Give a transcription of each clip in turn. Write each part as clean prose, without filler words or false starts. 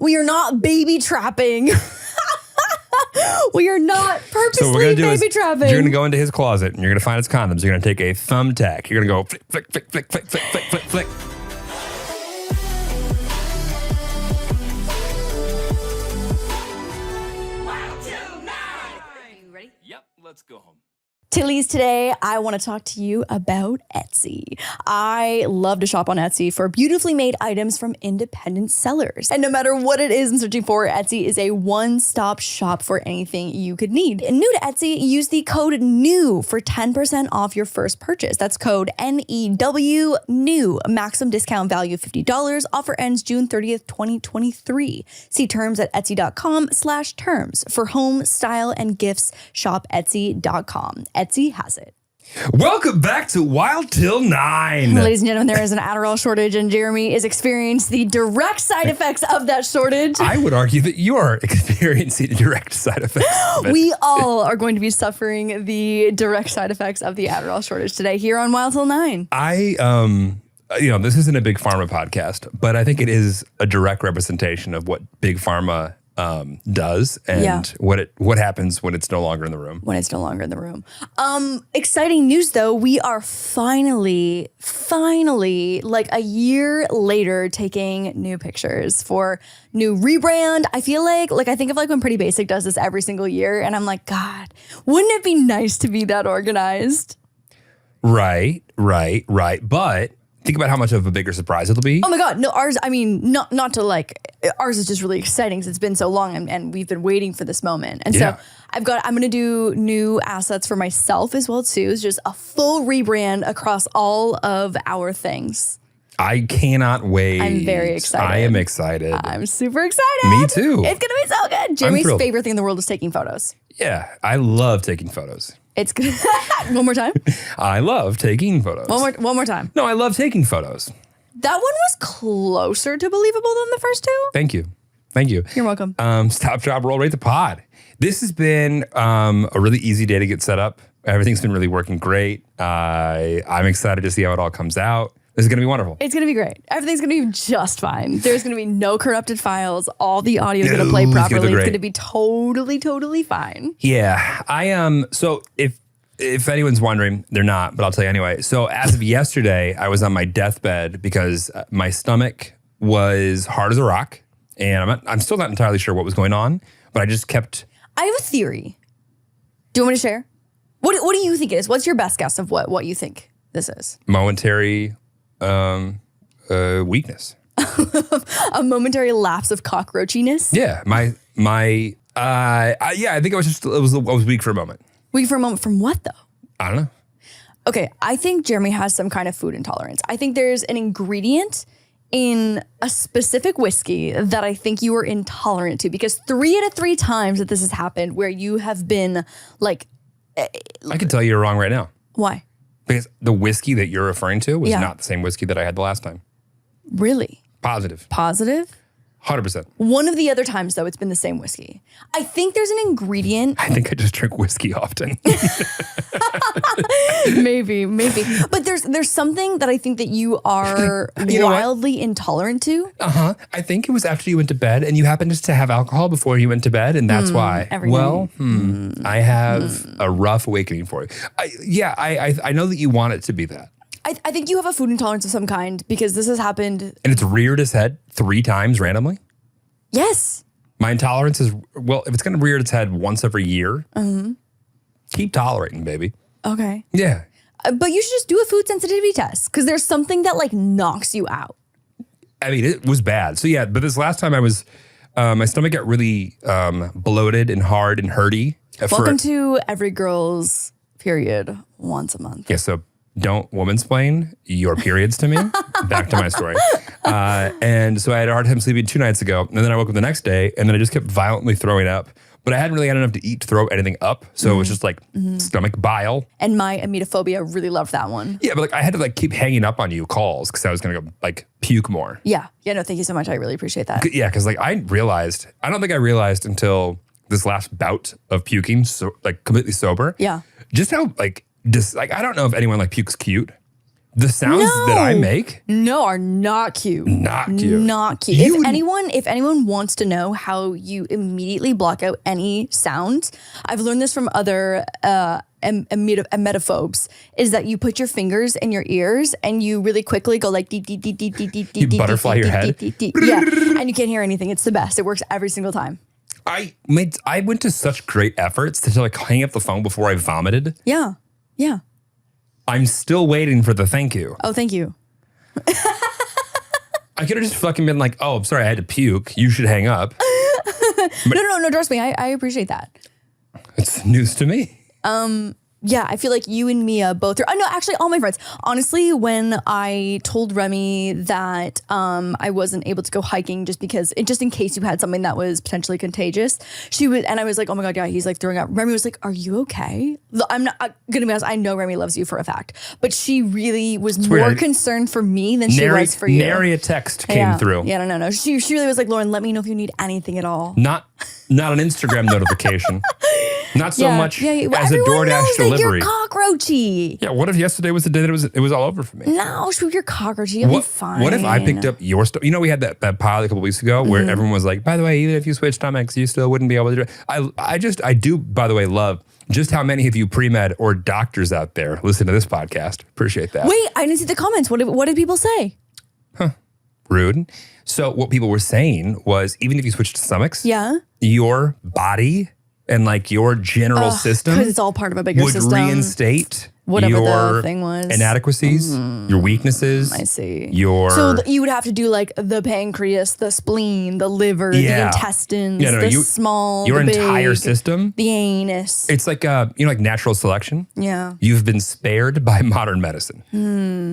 We are not baby trapping. We are not purposely baby trapping. You're going to go into his closet and you're going to find his condoms. You're going to take a thumbtack. You're going to go flick, flick, flick, flick, flick, flick, flick, flick, flick. Wild Til 9. Are you ready? Yep, let's go home. Tillies, today I want to talk to you about Etsy. I love to shop on Etsy for beautifully made items from independent sellers. And no matter what it is I'm searching for, Etsy is a one-stop shop for anything you could need. And new to Etsy, use the code NEW for 10% off your first purchase. That's code NEW, NEW. Maximum discount value $50. Offer ends June 30th, 2023. See terms at etsy.com/terms. For home, style, and gifts, shop etsy.com. Etsy has it. Welcome back to Wild Til 9. Ladies and gentlemen, there is an Adderall shortage and Jeremy is experiencing the direct side effects of that shortage. I would argue that you are experiencing direct side effects of it. We all are going to be suffering the direct side effects of the Adderall shortage today here on Wild Til 9. This isn't a Big Pharma podcast, but I think it is a direct representation of what Big Pharma does and what happens when it's no longer in the room. When it's no longer in the room. Exciting news though, we are finally, like a year later, taking new pictures for new rebrand. I feel like I think of like when Pretty Basic does this every single year and I'm like, God, wouldn't it be nice to be that organized? Right. But think about how much of a bigger surprise it'll be. Oh my God, no, ours, I mean, not to like, ours is just really exciting because it's been so long and we've been waiting for this moment. And so I'm gonna do new assets for myself as well too. It's just a full rebrand across all of our things. I cannot wait. I'm very excited. I am excited. I'm super excited. Me too. It's gonna be so good. Jeremy's favorite thing in the world is taking photos. Yeah, I love taking photos. It's good. One more time. I love taking photos. One more time. No, I love taking photos. That one was closer to believable than the first two. Thank you. You're welcome. Stop, drop, roll, rate the pod. This has been a really easy day to get set up. Everything's been really working great. I'm excited to see how it all comes out. This is going to be wonderful. It's going to be great. Everything's going to be just fine. There's going to be no corrupted files. All the audio is going to play properly. It's going to be totally fine. Yeah, I am. So if anyone's wondering, they're not, but I'll tell you anyway. So as of yesterday, I was on my deathbed because my stomach was hard as a rock, and I'm still not entirely sure what was going on, but I just kept. I have a theory. Do you want me to share? What do you think it is? What's your best guess of what you think this is? Momentary weakness. A momentary lapse of cockroachiness. Yeah, I think I was weak for a moment. Weak for a moment from what though? I don't know. Okay, I think Jeremy has some kind of food intolerance. I think there's an ingredient in a specific whiskey that I think you are intolerant to because 3 out of 3 times that this has happened where you have been like. I can tell you're wrong right now. Why? Because the whiskey that you're referring to was not the same whiskey that I had the last time. Really? Positive. 100%. One of the other times, though, it's been the same whiskey. I think there's an ingredient. I think I just drink whiskey often. Maybe. But there's something that I think that you are wildly intorlerant to. I think it was after you went to bed and you happened just to have alcohol before you went to bed, and that's why. I have a rough awakening for you. I know that you want it to be that. I think you have a food intolerance of some kind because this has happened. And it's reared its head 3 times randomly? Yes. My intolerance is, well, if it's going to rear its head once every year, keep tolerating, baby. Okay. Yeah. But you should just do a food sensitivity test because there's something that like knocks you out. I mean, it was bad. So yeah, but this last time I was, my stomach got really bloated and hard and hurty. Welcome to every girl's period once a month. Yeah, so don't womansplain your periods to me. Back to my story. And so I had a hard time sleeping 2 nights ago. And then I woke up the next day and then I just kept violently throwing up. But I hadn't really had enough to eat to throw anything up. So it was just like stomach bile. And my emetophobia really loved that one. Yeah, but like I had to like keep hanging up on you calls because I was going to go like puke more. Yeah. Yeah, no, thank you so much. I really appreciate that. Yeah, because like I don't think I realized until this last bout of puking, so like completely sober. Yeah. Just how like, I don't know if anyone like pukes cute, The sounds that I make No, are not cute. Not cute. Not cute. If anyone wants to know how you immediately block out any sound, I've learned this from other emetophobes, is that you put your fingers in your ears and you really quickly go like deep, deep, deep, deep, deep, deep, You butterfly your head. Yeah, and you can't hear anything. It's the best. It works every single time. I went to such great efforts to like hang up the phone before I vomited. Yeah, yeah. I'm still waiting for the thank you. Oh, thank you. I could have just fucking been like, oh, I'm sorry, I had to puke. You should hang up. No, trust me. I appreciate that. It's news to me. Yeah, I feel like you and Mia both are. No, actually, all my friends. Honestly, when I told Remy that I wasn't able to go hiking just in case you had something that was potentially contagious, and I was like, oh my God, yeah, he's like throwing up. Remy was like, are you okay? I'm not gonna be honest. I know Remy loves you for a fact, but she really was more concerned for me than she was for you. Nary a text came through. Yeah, no. She really was like, Lauren, let me know if you need anything at all. Not an Instagram notification. Not so much as a Everyone DoorDash knows delivery. That you're cockroachy. Yeah, what if yesterday was the day that it was all over for me? No, you're cockroachy. You'll be fine. What if I picked up your stuff? You know, we had that pilot a couple weeks ago where everyone was like, by the way, even if you switch stomachs, you still wouldn't be able to do it. I do, by the way, love just how many of you pre-med or doctors out there listen to this podcast. Appreciate that. Wait, I didn't see the comments. What did people say? Rude. So what people were saying was, even if you switch to stomachs, your body and like your general system, because it's all part of a bigger would system, reinstate whatever your the thing was, inadequacies, your weaknesses. I see. So you would have to do like the pancreas, the spleen, the liver, the intestines, your the entire big, system, the anus. It's like like natural selection. Yeah, you've been spared by modern medicine.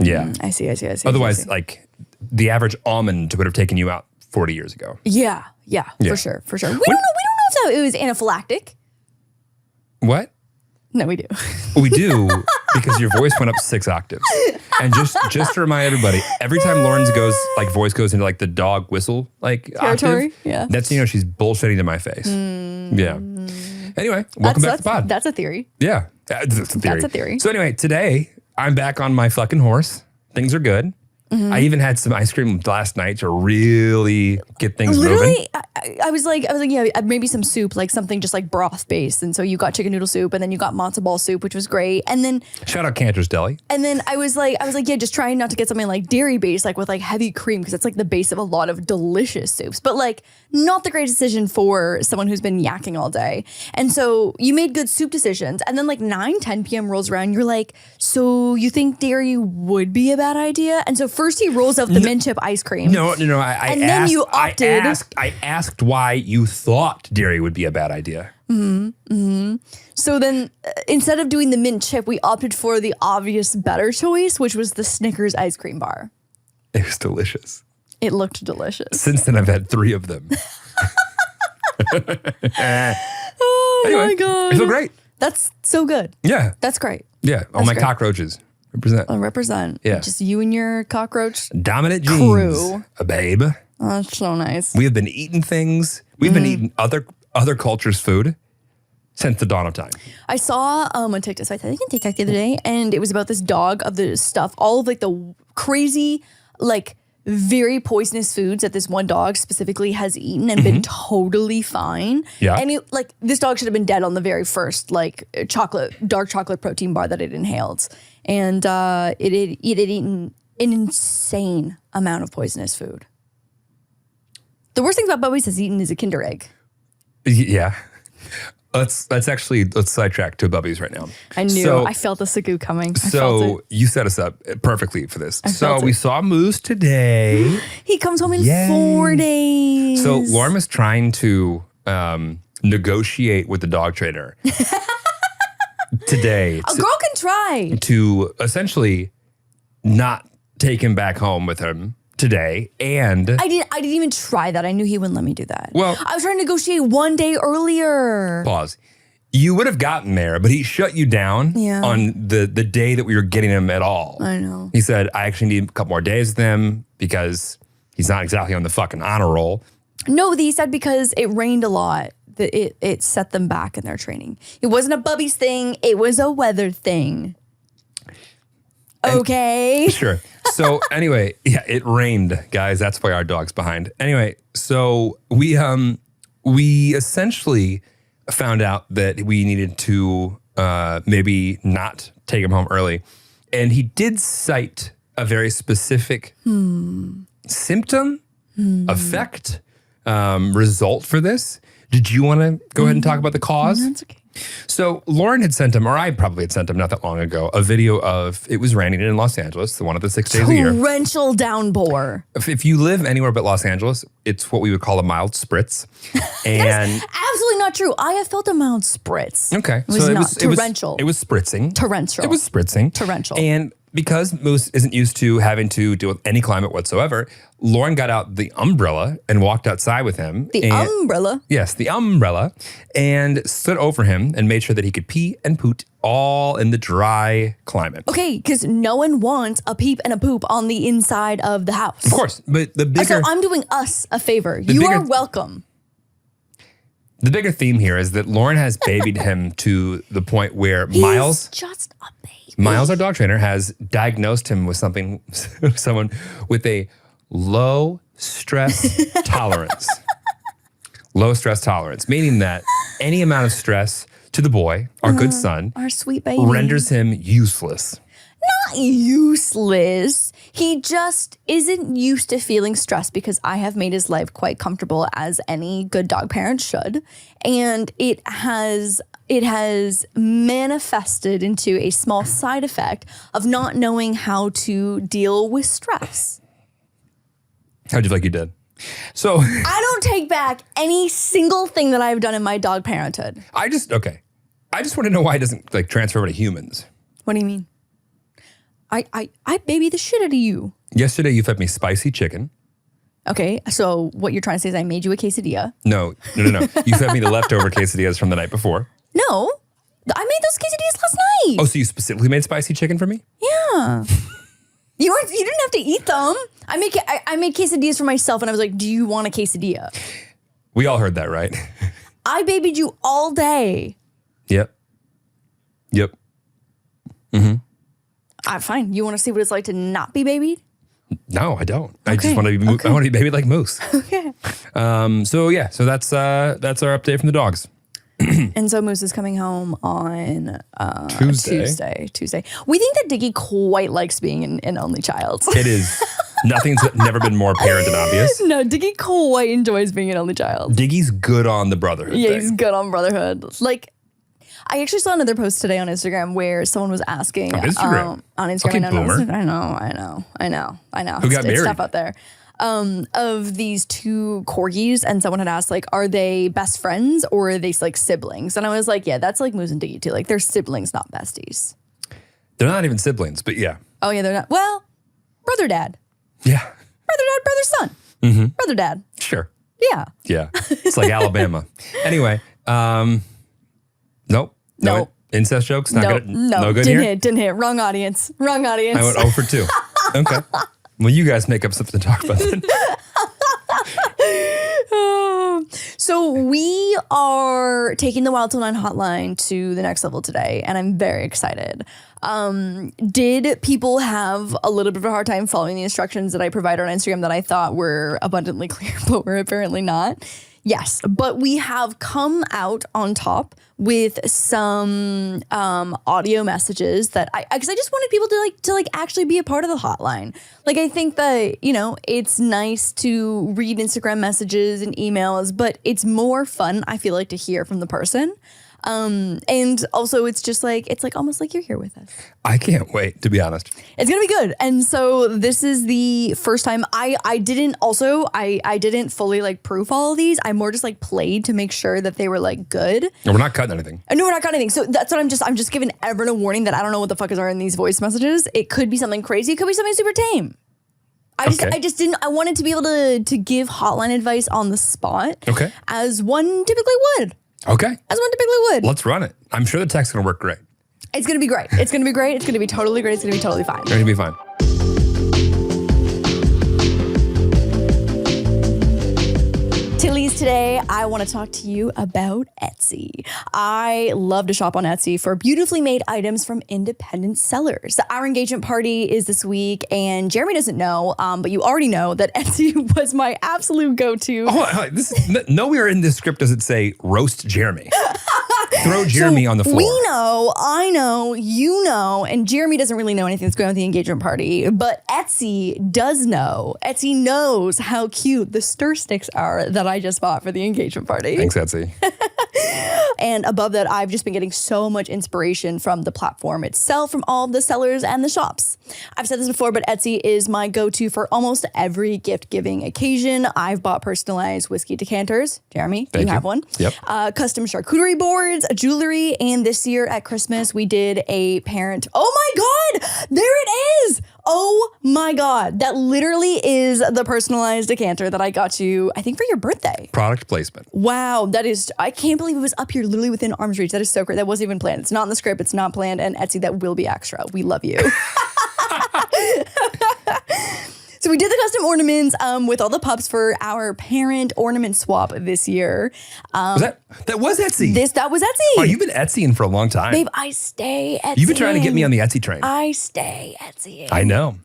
Yeah, I see. Otherwise, like the average almond would have taken you out 40 years ago. Yeah, for sure. We don't know if it was anaphylactic. What? No, we do. We do, because your voice went up 6 octaves. And just to remind everybody, every time Lauren's voice goes into like the dog whistle territory, octave, that's she's bullshitting to my face. Yeah. Anyway, welcome back to the pod. That's a theory. Yeah, that's a theory. That's a theory. So anyway, today I'm back on my fucking horse. Things are good. I even had some ice cream last night to really get things moving. I was like, yeah, maybe some soup, like something just like broth based. And so you got chicken noodle soup, and then you got matzo ball soup, which was great. And then shout out Cantor's Deli. And then I was like, yeah, just trying not to get something like dairy based, like with like heavy cream, because it's like the base of a lot of delicious soups, but like not the greatest decision for someone who's been yakking all day. And so you made good soup decisions, and then like 9-10 p.m. rolls around, you're like, so you think dairy would be a bad idea? And so first he rolls out the mint chip ice cream. No. Then you opted. I asked why you thought dairy would be a bad idea. So then instead of doing the mint chip, we opted for the obvious better choice, which was the Snickers ice cream bar. It was delicious. It looked delicious. Since then, I've had 3 of them. Oh my God. I feel great. That's so good. Yeah. That's great. Yeah. All my cockroaches. Represent. Yeah. Just you and your cockroach dominant genes. crew. A babe. Oh, that's so nice. We have been eating things. We've been eating other cultures' food since the dawn of time. I saw on TikTok, so I think on TikTok the other day, and it was about this dog of the stuff, all of like the crazy, like very poisonous foods that this one dog specifically has eaten and been totally fine. Yeah. And this dog should have been dead on the very first like dark chocolate protein bar that it inhaled. And it had eaten an insane amount of poisonous food. The worst thing about Bubby's has eaten is a Kinder Egg. Yeah. Let's sidetrack to Bubby's right now. I knew. I felt the Sagu coming. So you set us up perfectly for this. So we saw Moose today. He comes home in 4 days. So Lauren was trying to negotiate with the dog trainer today. A girl can try. To essentially not take him back home with him today. And I didn't even try that. I knew he wouldn't let me do that. Well, I was trying to negotiate 1 day earlier. Pause. You would have gotten there, but he shut you down on the day that we were getting him at all. I know. He said, I actually need a couple more days with him because he's not exactly on the fucking honor roll. No, he said because it rained a lot, that it set them back in their training. It wasn't a Bubby's thing. It was a weather thing. Okay. Sure. So anyway, yeah, it rained, guys. That's why our dog's behind. Anyway, so we essentially found out that we needed to maybe not take him home early. And he did cite a very specific symptom, effect, result for this. Did you want to go ahead and talk about the cause? That's okay. So Lauren had sent him, or I probably had sent him not that long ago, a video of, it was raining in Los Angeles, the one of the 6 days a year. Torrential downpour. If you live anywhere but Los Angeles, it's what we would call a mild spritz. And Absolutely not true. I have felt a mild spritz. okay, It was not torrential. It was spritzing. Torrential. It was spritzing. Torrential. And because Moose isn't used to having to deal with any climate whatsoever, Lauren got out the umbrella and walked outside with him. The umbrella? Yes, the umbrella, and stood over him and made sure that he could pee and poot all in the dry climate. Okay, because no one wants a peep and a poop on the inside of the house. Of course, but the bigger... So I'm doing us a favor. You are welcome. The bigger theme here is that Lauren has babied him to the point where Miles... He's just a baby. Miles, our dog trainer, has diagnosed him with someone with a low stress tolerance. Low stress tolerance, meaning that any amount of stress to the boy, our good son, Our sweet baby. renders him useless. Not useless. He just isn't used to feeling stressed because I have made his life quite comfortable, as any good dog parent should. And it has manifested into a small side effect of not knowing how to deal with stress. How'd you like you did? So I don't take back any single thing that I've done in my dog parenthood. I just want to know why it doesn't like transfer over to humans. What do you mean? I baby the shit out of you. Yesterday you fed me spicy chicken. Okay, so what you're trying to say is I made you a quesadilla. No. You fed me the leftover quesadillas from the night before. No, I made those quesadillas last night. Oh, so you specifically made spicy chicken for me? Yeah. You didn't have to eat them. I made quesadillas for myself, and I was like, do you want a quesadilla? We all heard that, right? I babied you all day. Yep. Fine. You want to see what it's like to not be babied? No, I don't. I just Okay. want to be. I want to be babied like Moose. Okay. So that's our update from the dogs. And so Moose is coming home on Tuesday. Tuesday. We think that Diggy quite likes being an only child. It is. Nothing's never been more apparent and obvious. No, Diggy quite enjoys being an only child. Diggy's good on the brotherhood Yeah, thing. he's good on brotherhood. Like, I actually saw another post today on Instagram where someone was asking On Instagram? on Instagram. Okay, boomer. I know. Who got It's married? tough out there. Of these two corgis, and someone had asked, like, are they best friends or are they like siblings? And I was like, yeah, that's like Moose and Diggy too. Like, they're siblings, not besties. They're not even siblings, but yeah. Oh yeah, they're not. Well, brother, dad, Yeah. brother, son, brother, dad. Sure. Yeah. Yeah. It's like Alabama. Anyway, nope. No. Incest jokes? Not good. No good didn't here? hit, didn't hit. Wrong audience. Wrong audience. I went 0 for 2. Okay. Well, you guys make up something to talk about then. So we are taking the Wild Til 9 hotline to the next level today, and I'm very excited. Did people have a little bit of a hard time following the instructions that I provided on Instagram that I thought were abundantly clear, but were apparently not? Yes, but we have come out on top with some audio messages that because I just wanted people to actually be a part of the hotline. Like, I think that, it's nice to read Instagram messages and emails, but it's more fun, I feel like, to hear from the person. And also it's just like, it's like almost like you're here with us. I can't wait, to be honest. It's going to be good. And so this is the first time I didn't fully like proof all of these. I more just like played to make sure that they were like good. No, we're not cutting anything. No, we're not cutting anything. So that's what I'm just giving everyone a warning that I don't know what the fuck are in these voice messages. It could be something crazy. It could be something super tame. I wanted to be able to give hotline advice on the spot. Okay. As one typically would. Okay. As one typically would. Let's run it. I'm sure the text's going to work great. It's going to be great. It's going to be great. It's going to be totally great. It's going to be totally fine. It's going to be fine. Today, I want to talk to you about Etsy. I love to shop on Etsy for beautifully made items from independent sellers. Our engagement party is this week, and Jeremy doesn't know, but you already know that Etsy was my absolute go-to. Nowhere in this script does it say roast Jeremy. Throw Jeremy on the floor. We know, I know, you know, and Jeremy doesn't really know anything that's going on at the engagement party, but Etsy does know. Etsy knows how cute the stir sticks are that I just bought for the engagement party. Thanks, Etsy. And above that, I've just been getting so much inspiration from the platform itself, from all of the sellers and the shops. I've said this before, but Etsy is my go-to for almost every gift-giving occasion. I've bought personalized whiskey decanters. Jeremy, you have one. Yep. Custom charcuterie boards, jewelry, and this year at Christmas, we did a parent. Oh my God, there it is. Oh my God, that literally is the personalized decanter that I got you, I think, for your birthday. Product placement. Wow, that is, I can't believe it was up here literally within arm's reach. That is so great. That wasn't even planned. It's not in the script. It's not planned. And Etsy, that will be extra. We love you. So we did the custom ornaments with all the pups for our parent ornament swap this year. That was Etsy? That was Etsy. Oh, you've been Etsying for a long time. Babe, I stay Etsy. You've been trying to get me on the Etsy train. I stay Etsy. I know.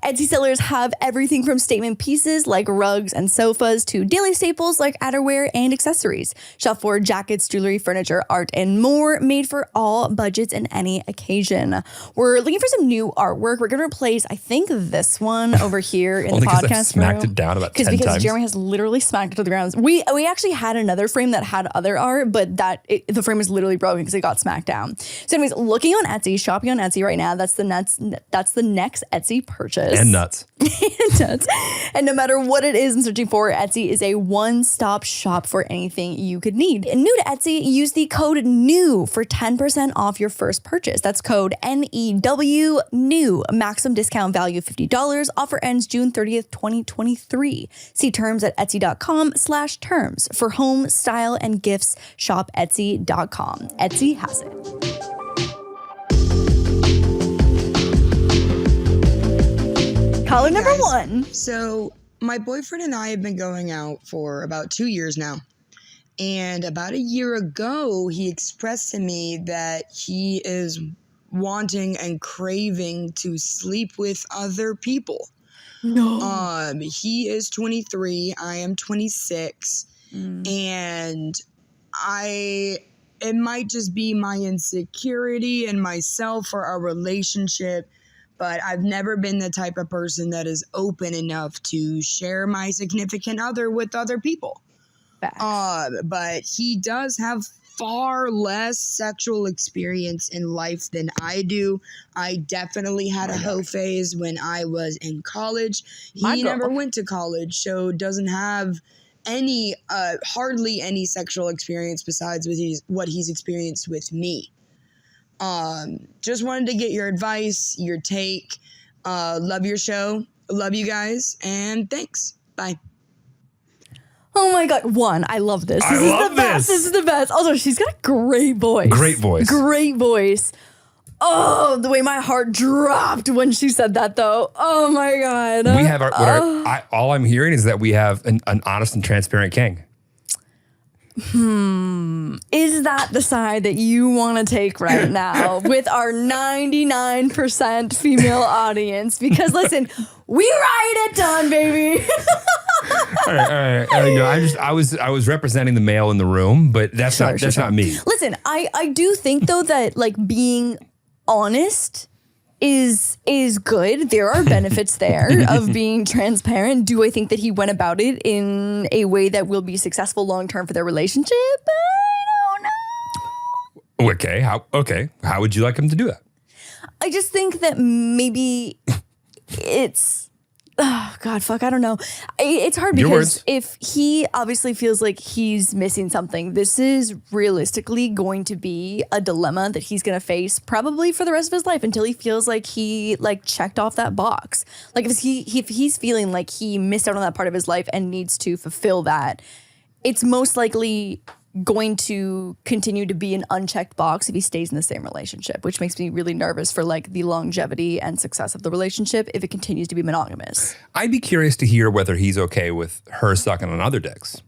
Etsy sellers have everything from statement pieces like rugs and sofas to daily staples like outerwear and accessories. Shop for jackets, jewelry, furniture, art, and more, made for all budgets and any occasion. We're looking for some new artwork. We're going to replace, I think, this one over here in the podcast I've smacked room. it down about 10 times. Because Jeremy has literally smacked it to the ground. We actually had another frame that had other art, but the frame is literally broken because it got smacked down. So anyways, looking on Etsy, shopping on Etsy right now, that's the next Etsy purchase. And nuts. And nuts. And no matter what it is I'm searching for, Etsy is a one-stop shop for anything you could need. And new to Etsy, use the code NEW for 10% off your first purchase. That's code NEW, NEW. Maximum discount value $50. Offer ends June 30th, 2023. See terms at etsy.com/terms. For home, style, and gifts, shop etsy.com. Etsy has it. Caller number one. So my boyfriend and I have been going out for about 2 years now. And about a year ago, he expressed to me that he is wanting and craving to sleep with other people. No. He is 23. I am 26. And it might just be my insecurity in myself or our relationship, but I've never been the type of person that is open enough to share my significant other with other people. But he does have far less sexual experience in life than I do. I definitely had a hoe phase when I was in college. He never went to college, so doesn't have any, hardly any sexual experience besides with what he's experienced with me. Just wanted to get your advice, your take. Love your show. Love you guys. And thanks. Bye. Oh my God. One, I love this. This is the best. This is the best. Also, she's got a great voice. Great voice. Great voice. Oh, the way my heart dropped when she said that, though. Oh my God. We have all I'm hearing is that we have an honest and transparent king. Is that the side that you want to take right now with our 99% female audience? Because listen, we ride it done, baby. All right. I was representing the male in the room, but that's not me. Listen, I do think though that like being honest is good. There are benefits there of being transparent. Do I think that he went about it in a way that will be successful long term for their relationship? I don't know. Okay. How would you like him to do that? I just think that maybe it's oh God, fuck, I don't know. It's hard because if he obviously feels like he's missing something, this is realistically going to be a dilemma that he's going to face probably for the rest of his life until he feels like he like checked off that box. Like if he's feeling like he missed out on that part of his life and needs to fulfill that, it's most likely going to continue to be an unchecked box if he stays in the same relationship, which makes me really nervous for like the longevity and success of the relationship if it continues to be monogamous. I'd be curious to hear whether he's okay with her sucking on other dicks.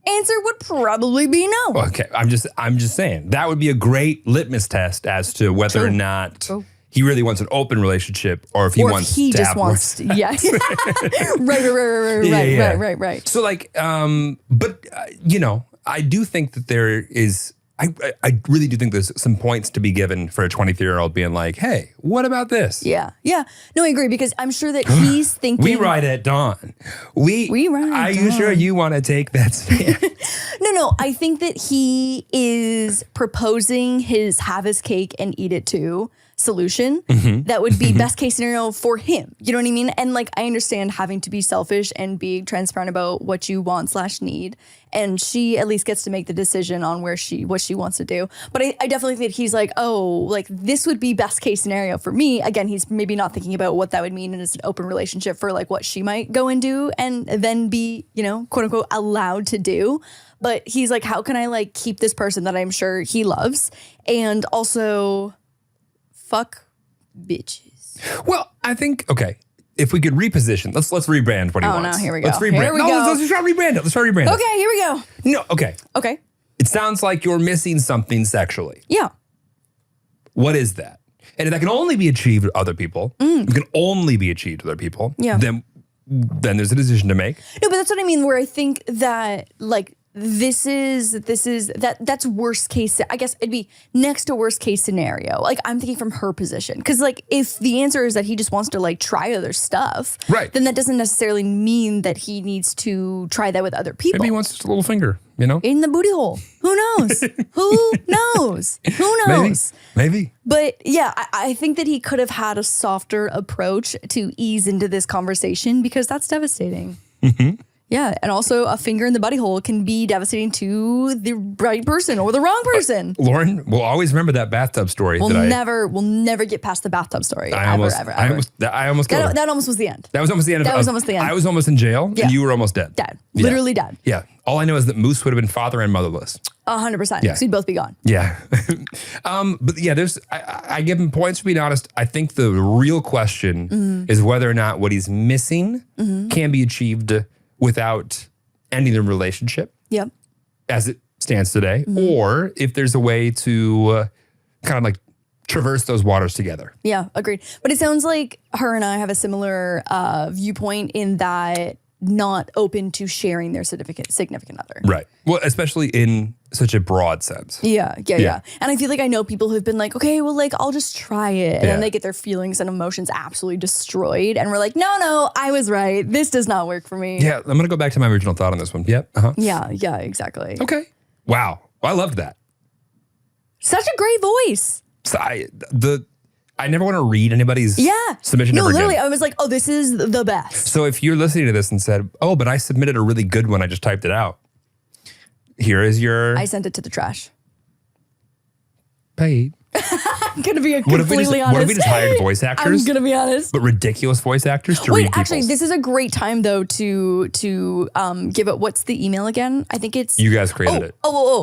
answer would probably be no. Okay, I'm just saying that would be a great littmus test as to whether or not he really wants an open relationship or if he wants to just have wants more. yeah. Right. So like, but you know, I do think that there is. I really do think there's some points to be given for a 23-year-old being like, hey, what about this? Yeah. No, I agree because I'm sure that he's thinking. We ride at dawn. We ride Are at you dawn. sure you want to take that stand? No. I think that he is proposing his have his cake and eat it too solution. That would be best case scenario for him. You know what I mean? And like, I understand having to be selfish and be transparent about what you want / need. And she at least gets to make the decision on what she wants to do. But I definitely think he's like, oh, like this would be best case scenario for me. Again, he's maybe not thinking about what that would mean in an open relationship for like what she might go and do and then be, you know, quote unquote, allowed to do. But he's like, how can I like keep this person that I'm sure he loves and also fuck bitches? Well, I think, okay, if we could reposition, let's rebrand what he wants. Oh, no, here we go. Let's rebrand. Here we no, go. Let's try to rebrand it. Let's try to rebrand it. Okay, here we go. No, okay. Okay. It sounds like you're missing something sexually. Yeah. What is that? And if that can only be achieved with other people, it can only be achieved with other people, Yeah. then there's a decision to make. No, but that's what I mean, where I think that like that's worst case. I guess it'd be next to worst case scenario. Like I'm thinking from her position. Cause like if the answer is that he just wants to like try other stuff, Right. then that doesn't necessarily mean that he needs to try that with other people. Maybe he wants just a little finger, you know? In the booty hole. Who knows? Who knows? Who knows? Maybe. But yeah, I think that he could have had a softer approach to ease into this conversation because that's devastating. Yeah, and also a finger in the buddy hole can be devastating to the right person or the wrong person. Lauren will always remember that bathtub story. We'll never get past the bathtub story. I almost killed her. That almost was the end. That was almost the end. That was almost the end. I was almost in jail, Yeah. and you were almost dead. Dead. Yeah. Literally dead. Yeah. All I know is that Moose would have been father and motherless. 100%. Yeah. So we'd both be gone. Yeah. But yeah, I give him points for being honest. I think the real question is whether or not what he's missing can be achieved without ending the relationship Yep. as it stands today, or if there's a way to kind of like traverse those waters together. Yeah, agreed. But it sounds like her and I have a similar viewpoint in that not open to sharing their significant other. Right. Well, especially in such a broad sense. Yeah. And I feel like I know people who've been like, okay, well, like, I'll just try it. And then they get their feelings and emotions absolutely destroyed. And we're like, no, I was right. This does not work for me. Yeah, I'm going to go back to my original thought on this one. Yep. Uh-huh. Yeah, exactly. Okay. Wow. Well, I loved that. Such a great voice. So I never want to read anybody's submission No, ever literally, again. I was like, oh, this is the best. So if you're listening to this and said, oh, but I submitted a really good one, I just typed it out. Here is your I sent it to the trash. paid. I'm going to be completely honest. What if we just hired voice actors? I'm going to be honest. But ridiculous voice actors to read Wait, people's. actually, this is a great time, though, to give it, what's the email again? I think it's... You guys created it.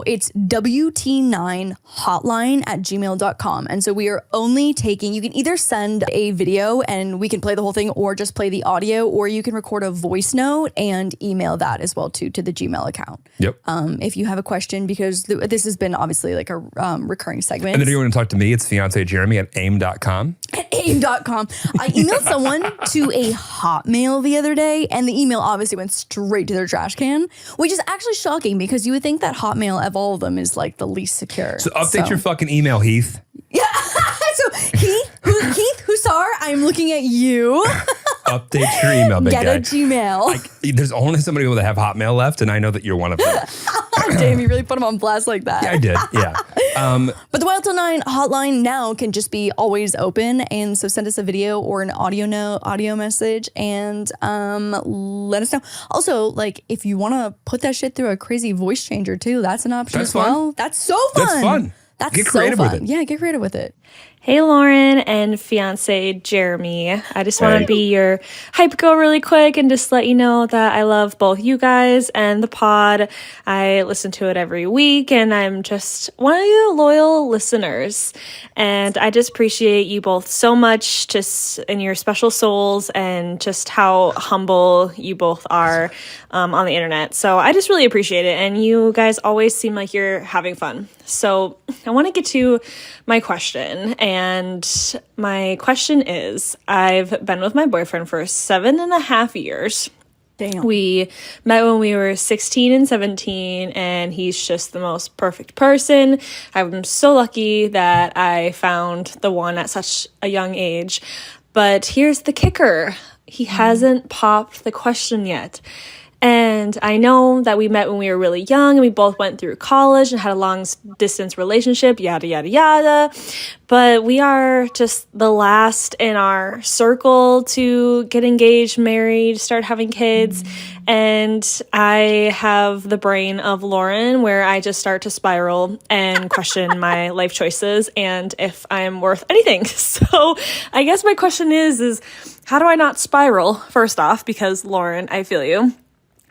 It's WT9hotline@gmail.com. And so we are only taking, you can either send a video and we can play the whole thing or just play the audio, or you can record a voice note and email that as well, too, to the Gmail account. Yep. If you have a question, because this has been obviously like a recurring segment. And then if you want to talk to me, it's fiance Jeremy at aim.com. At aim.com. I emailed someone to a Hotmail the other day, and the email obviously went straight to their trash can, which is actually shocking because you would think that Hotmail of all of them is like the least secure. So update your fucking email, Heath. Yeah. So Heath Hussar, I'm looking at you. Update your email, big Get guy. a Gmail. Like, there's only so many people that have Hotmail left, and I know that you're one of them. Damn, you really put him on blast like that. Yeah, I did. Yeah. But the Wild Til 9 hotline now can just be always open. And so send us a video or an audio message and let us know. Also, like if you want to put that shit through a crazy voice changer too, that's an option That's as well. fun. That's so fun. That's fun. That's Get so creative with fun. it. Yeah, get creative with it. Hey, Lauren and fiance Jeremy. I just want Hey. to be your hype girl really quick and just let you know that I love both you guys and the pod. I listen to it every week and I'm just one of your loyal listeners. And I just appreciate you both so much, just in your special souls and just how humble you both are on the internet. So I just really appreciate it. And you guys always seem like you're having fun. So I want to get to my question. And my question is, I've been with my boyfriend for 7.5 years. Damn. We met when we were 16 and 17, and he's just the most perfect person. I'm so lucky that I found the one at such a young age. But here's the kicker. He hasn't popped the question yet. And I know that we met when we were really young and we both went through college and had a long distance relationship, yada, yada, yada. But we are just the last in our circle to get engaged, married, start having kids. And I have the brain of Lauren where I just start to spiral and question my life choices and if I'm worth anything. So I guess my question is how do I not spiral, first off, because Lauren, I feel you.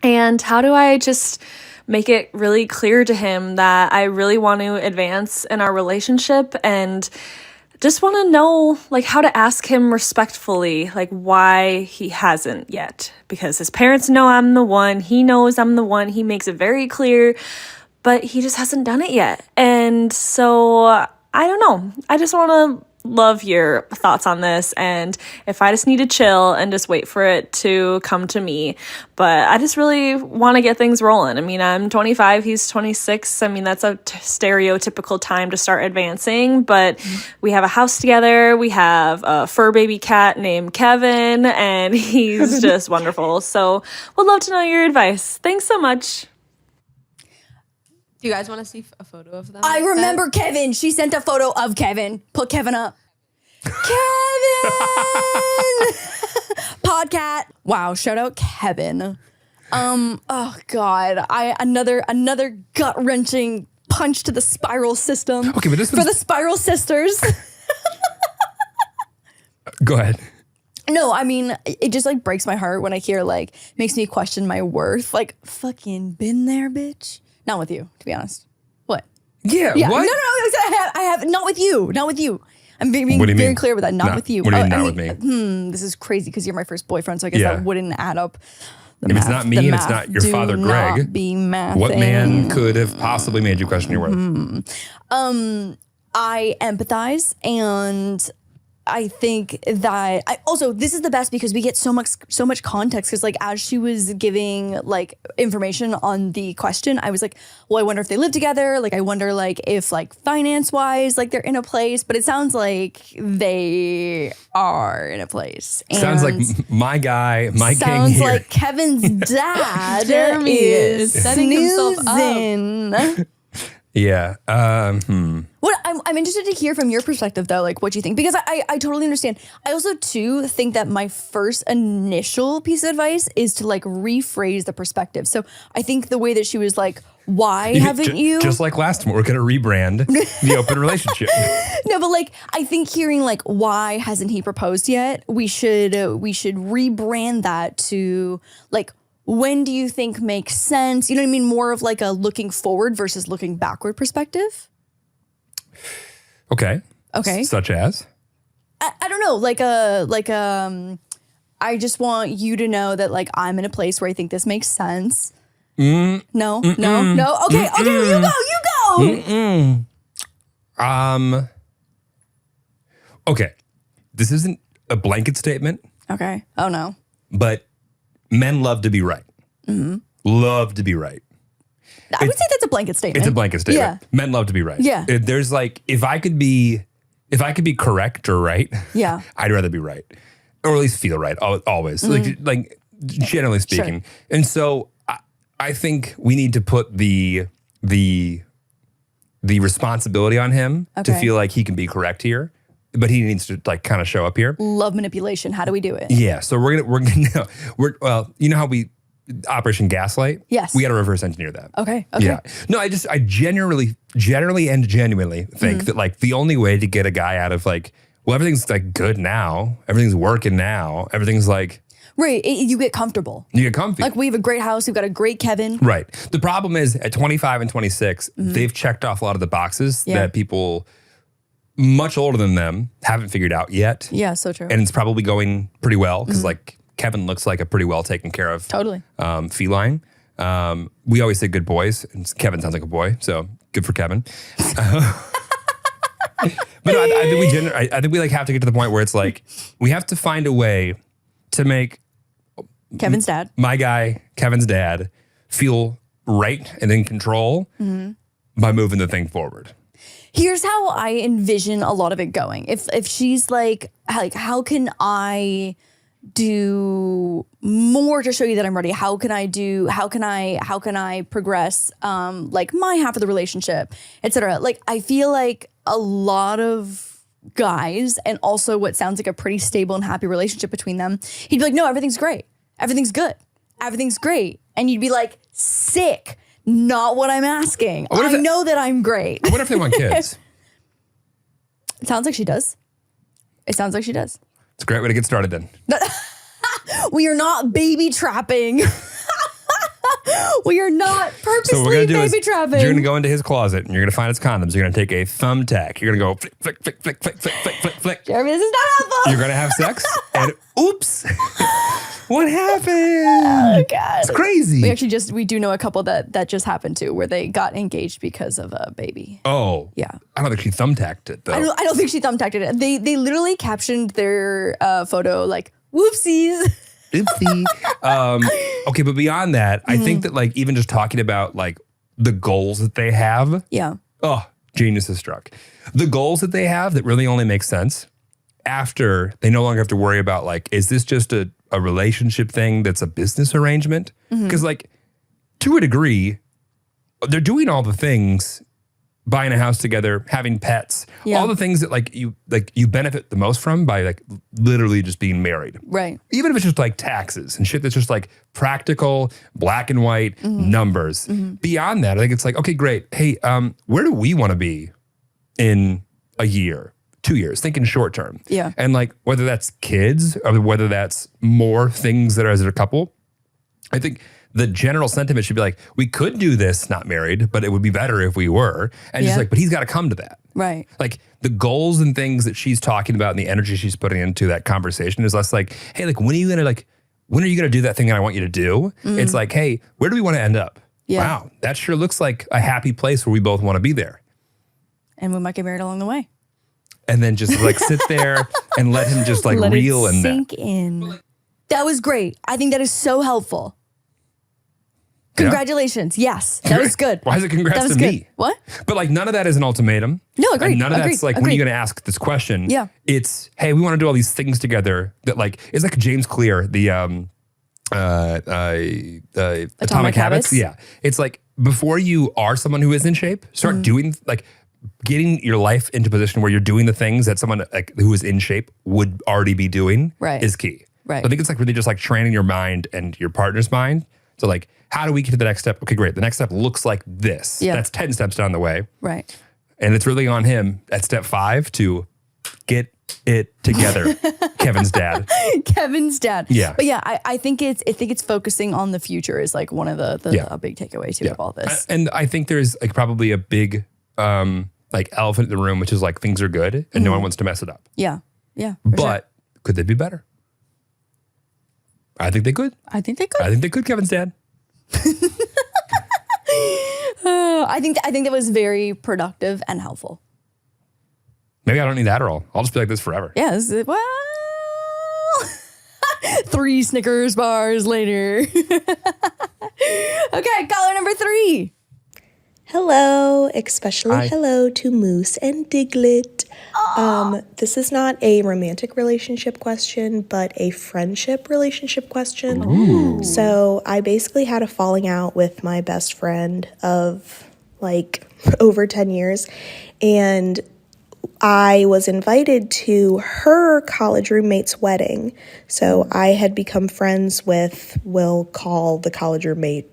And how do I just make it really clear to him that I really want to advance in our relationship and just want to know like how to ask him respectfully like why he hasn't yet, because his parents know I'm the one, he knows I'm the one, he makes it very clear, but he just hasn't done it yet. And so I don't know. I just want to love your thoughts on this and if I just need to chill and just wait for it to come to me. But I just really want to get things rolling. I mean, I'm 25, he's 26. I mean, that's a stereotypical time to start advancing, but we have a house together. We have a fur baby cat named Kevin and he's just wonderful. So would love to know your advice. Thanks so much. Do you guys want to see a photo of them? I remember Kevin. She sent a photo of Kevin. Put Kevin up. Kevin! Podcat. Wow, shout out Kevin. Oh God. Another gut-wrenching punch to the spiral system. Okay, but this for is- the spiral sisters. Go ahead. No, I mean, it just like breaks my heart when I hear like, makes me question my worth. Like, fucking been there, bitch. Not with you, to be honest. What? Yeah, Yeah. what? No. I have not with you. Not with you. I'm being What do you very mean? clear with that. Not with you. What do you mean I not with me? This is crazy because you're my first boyfriend, so I guess Yeah. that wouldn't add up. The If it's math- not me the and it's math not your do father, not Greg, be mathing. What man could have possibly made you question your worth? I empathize, and I think that this is the best because we get so much context, because like as she was giving like information on the question, I was like, well, I wonder if they live together, like I wonder like if like finance wise like they're in a place, but it sounds like they are in a place. Sounds like And my guy, my king sounds here. like Kevin's dad Jeremy is setting himself up. snoozing. Yeah. What I'm interested to hear from your perspective though, like what you think, because I totally understand. I also too think that my first initial piece of advice is to like rephrase the perspective. So I think the way that she was like, why haven't you? Just like last time, we're going to rebrand the open relationship. No, but like I think hearing like why hasn't he proposed yet? We should rebrand that to like, when do you think makes sense? You know what I mean? More of like a looking forward versus looking backward perspective. Okay. Okay. Such as? I don't know, I just want you to know that like I'm in a place where I think this makes sense. No. Okay, you go. Okay. This isn't a blanket statement, Okay. Oh no. but men love to be right. Love to be right. I would say that's a blanket statement. It's a blanket statement. Yeah. Men love to be right. Yeah. There's like, if I could be correct or right, Yeah. I'd rather be right, or at least feel right always. Like generally speaking. Sure. And so I think we need to put the responsibility on him to Okay. feel like he can be correct here, but he needs to like kind of show up here. Love manipulation. How do we do it? Yeah. So well, you know how we Operation Gaslight. Yes. We got to reverse engineer that. Okay. Yeah. No, I generally and genuinely think that like the only way to get a guy out of like, well, everything's like good now, everything's working now, everything's like. Right. You get comfortable. You get comfy. Like we have a great house. We've got a great Kevin. Right. The problem is at 25 and 26, they've checked off a lot of the boxes that people much older than them haven't figured out yet. Yeah, so true. And it's probably going pretty well because like Kevin looks like a pretty well taken care of feline. We always say good boys, and Kevin sounds like a boy, so good for Kevin. But no, I think we like have to get to the point where it's like we have to find a way to make Kevin's dad. my guy, Kevin's dad, feel right and in control by moving the thing forward. Here's how I envision a lot of it going. If she's like how can I do more to show you that I'm ready? How can I progress like my half of the relationship, etc. Like I feel like a lot of guys, and also what sounds like a pretty stable and happy relationship between them, he'd be like, no, everything's great. Everything's good. Everything's great. And you'd be like, sick. Not what I'm asking. I know that I'm great. What if they want kids? It sounds like she does. It sounds like she does. It's a great way to get started then. We are not baby trapping. We are not So what purposely we're gonna do is baby trapping. you're gonna go into his closet and you're gonna find his condoms. You're gonna take a thumbtack. You're gonna go flick, flick, flick, flick, flick, flick, flick, flick, flick. Jeremy, this is not helpful. You're gonna have sex and oops. What happened? Oh God. It's crazy. We do know a couple that just happened to where they got engaged because of a baby. Oh. Yeah. I don't think she thumbtacked it though. I don't think she thumbtacked it. They literally captioned their photo like whoopsies. Oopsie. Okay, but beyond that, I think that like even just talking about like the goals that they have. Yeah. Oh, genius is struck. The goals that they have that really only make sense after they no longer have to worry about like, is this just a relationship thing that's a business arrangement? Because like to a degree, they're doing all the things, buying a house together, having pets, all the things that like you benefit the most from by like literally just being married. Right. Even if it's just like taxes and shit that's just like practical, black and white numbers. Beyond that, I think it's like, okay, great. Hey, where do we want to be in a year, 2 years, thinking short term? Yeah. And like whether that's kids or whether that's more things that are as a couple, I think the general sentiment should be like, we could do this not married, but it would be better if we were. And just like, but he's got to come to that. Right. Like the goals and things that she's talking about and the energy she's putting into that conversation is less like, hey, like when are you gonna do that thing that I want you to do? It's like, hey, where do we want to end up? Yeah. Wow, that sure looks like a happy place where we both want to be there. And we might get married along the way. And then just like sit there and let him just like Let reel it in sink that. in. That was great. I think that is so helpful. Congratulations. Yes, that was good. Why is it congrats That was to good. me? What? But like none of that is an ultimatum. No, agreed. And none of Agreed. that's like, when are you going to ask this question? Yeah. It's, hey, we want to do all these things together that like, it's like James Clear, the Atomic Habits. Yeah. It's like before you are someone who is in shape, start doing like getting your life into a position where you're doing the things that someone like who is in shape would already be doing is key. Right. So I think it's like really just like training your mind and your partner's mind. So like, how do we get to the next step? Okay, great. The next step looks like this. Yeah. That's 10 steps down the way. Right. And it's really on him at step 5 to get it together. Kevin's dad. Kevin's dad. Yeah. But yeah, I think it's focusing on the future is like one of the a big takeaway too of all this. And I think there's like probably a big like elephant in the room, which is like things are good and no one wants to mess it up. Yeah. Yeah. But could they be better? I think they could. I think they could. I think they could, Kevin's dad. I think that was very productive and helpful. Maybe I don't need Adderall. I'll just be like this forever. Yeah. Well, 3 Snickers bars later. Okay, caller number 3. Hello, especially hello to Moose and Diglett. This is not a romantic relationship question, but a friendship relationship question. Ooh. So I basically had a falling out with my best friend of like over 10 years. And I was invited to her college roommate's wedding. So I had become friends with, we'll call the college roommate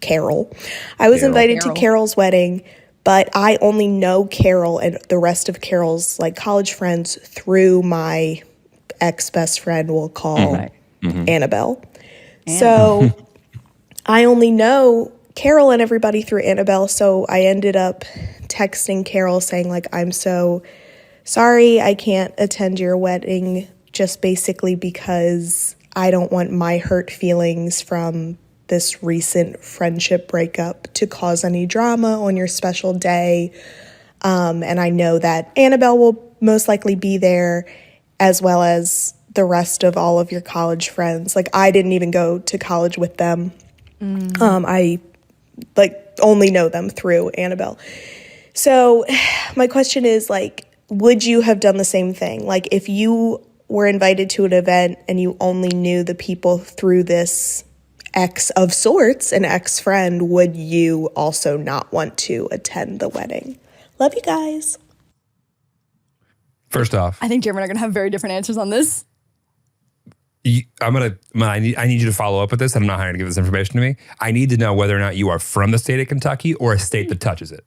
Carol. I was invited to Carol's wedding, but I only know Carol and the rest of Carol's like college friends through my ex-best friend, we'll call Annabelle. So I only know Carol and everybody through Annabelle, so I ended up texting Carol saying, like, I'm so sorry I can't attend your wedding, just basically because I don't want my hurt feelings from this recent friendship breakup to cause any drama on your special day. And I know that Annabelle will most likely be there, as well as the rest of all of your college friends. Like, I didn't even go to college with them. I only know them through Annabelle. So my question is, like, would you have done the same thing? Like, if you were invited to an event and you only knew the people through this ex of sorts, an ex-friend, would you also not want to attend the wedding? Love you guys. First off, I think Jeremy and I are going to have very different answers on this. I need you to follow up with this. I'm not hired to give this information to me. I need to know whether or not you are from the state of Kentucky or a state that touches it.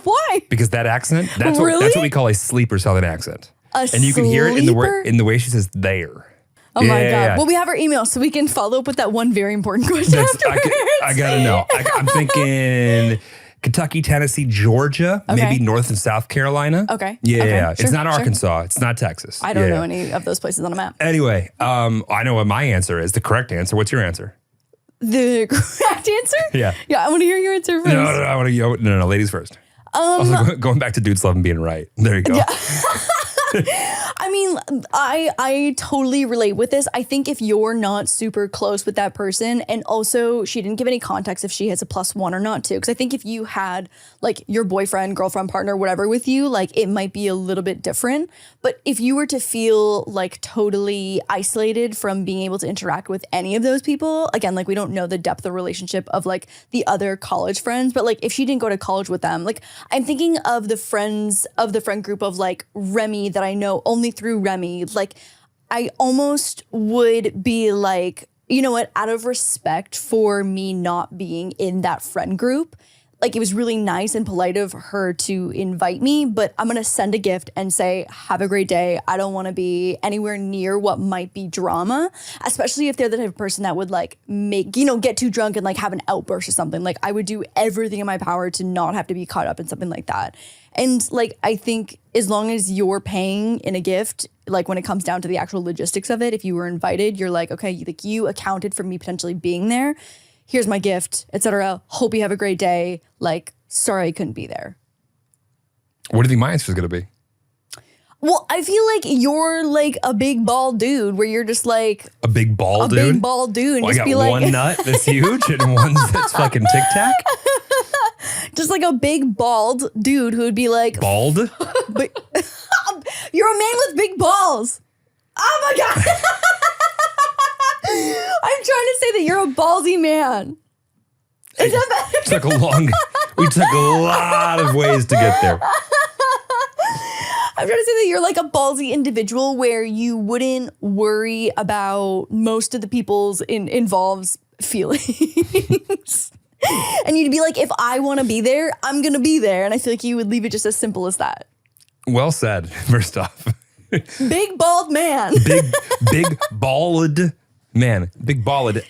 Why? Because that accent, that's Really? what we call a sleeper Southern accent. And you can hear it in the way she says there. Oh my God. Well, we have our email, so we can follow up with that one very important question afterwards. I gotta know. I'm thinking Kentucky, Tennessee, Georgia, maybe North and South Carolina. Okay. Yeah. Sure, It's not Arkansas. It's not Texas. I don't know any of those places on a map. Anyway, I know what my answer is. The correct answer. What's your answer? The correct answer? Yeah. Yeah, I want to hear your answer first. No, I want to. No, ladies first. Also, going back to dudes loving being right. There you go. Yeah. I mean, I totally relate with this. I think if you're not super close with that person, and also she didn't give any context if she has a +1 or not too, because I think if you had like your boyfriend, girlfriend, partner, whatever with you, like it might be a little bit different. But if you were to feel like totally isolated from being able to interact with any of those people, again, like we don't know the depth of relationship of like the other college friends, but like if she didn't go to college with them, like I'm thinking of the friends of the friend group of like Remy that I know only through Remy. Like I almost would be like, you know what, out of respect for me not being in that friend group, like it was really nice and polite of her to invite me, but I'm gonna send a gift and say, have a great day. I don't wanna be anywhere near what might be drama, especially if they're the type of person that would like make, you know, get too drunk and like have an outburst or something. Like I would do everything in my power to not have to be caught up in something like that. And like, I think as long as you're paying in a gift, like when it comes down to the actual logistics of it, if you were invited, you're like, okay, like you accounted for me potentially being there. Here's my gift, etc. Hope you have a great day. Like, sorry I couldn't be there. What do you think my answer is going to be? Well, I feel like you're like a big bald dude where you're just like A big bald dude? A big bald dude. And Well, I just got be like, one nut that's huge and one that's fucking Tic Tac. just like a big bald dude who would be like, Bald? but you're a man with big balls. Oh my God. I'm trying to say that you're a ballsy man. Is that better? We took a lot of ways to get there. I'm trying to say that you're like a ballsy individual where you wouldn't worry about most of the people's involved feelings. And you'd be like, if I want to be there, I'm going to be there. And I feel like you would leave it just as simple as that. Well said, first off. Big bald man. Big bald man. Big bald.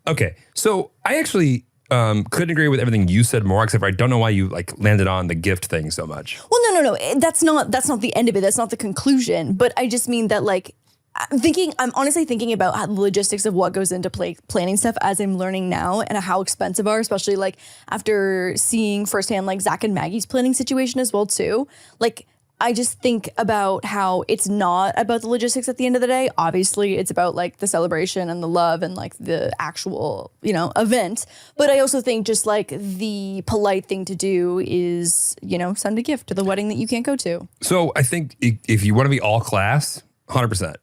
Okay. So I actually couldn't agree with everything you said more, except for I don't know why you like landed on the gift thing so much. Well, no. That's not the end of it. That's not the conclusion. But I just mean that like, I'm honestly thinking about how the logistics of what goes into planning stuff as I'm learning now and how expensive are, especially like after seeing firsthand like Zach and Maggie's planning situation as well too. Like, I just think about how it's not about the logistics at the end of the day. Obviously, it's about like the celebration and the love and like the actual, you know, event. But I also think just like the polite thing to do is, you know, send a gift to the wedding that you can't go to. So I think if you want to be all class, 100%,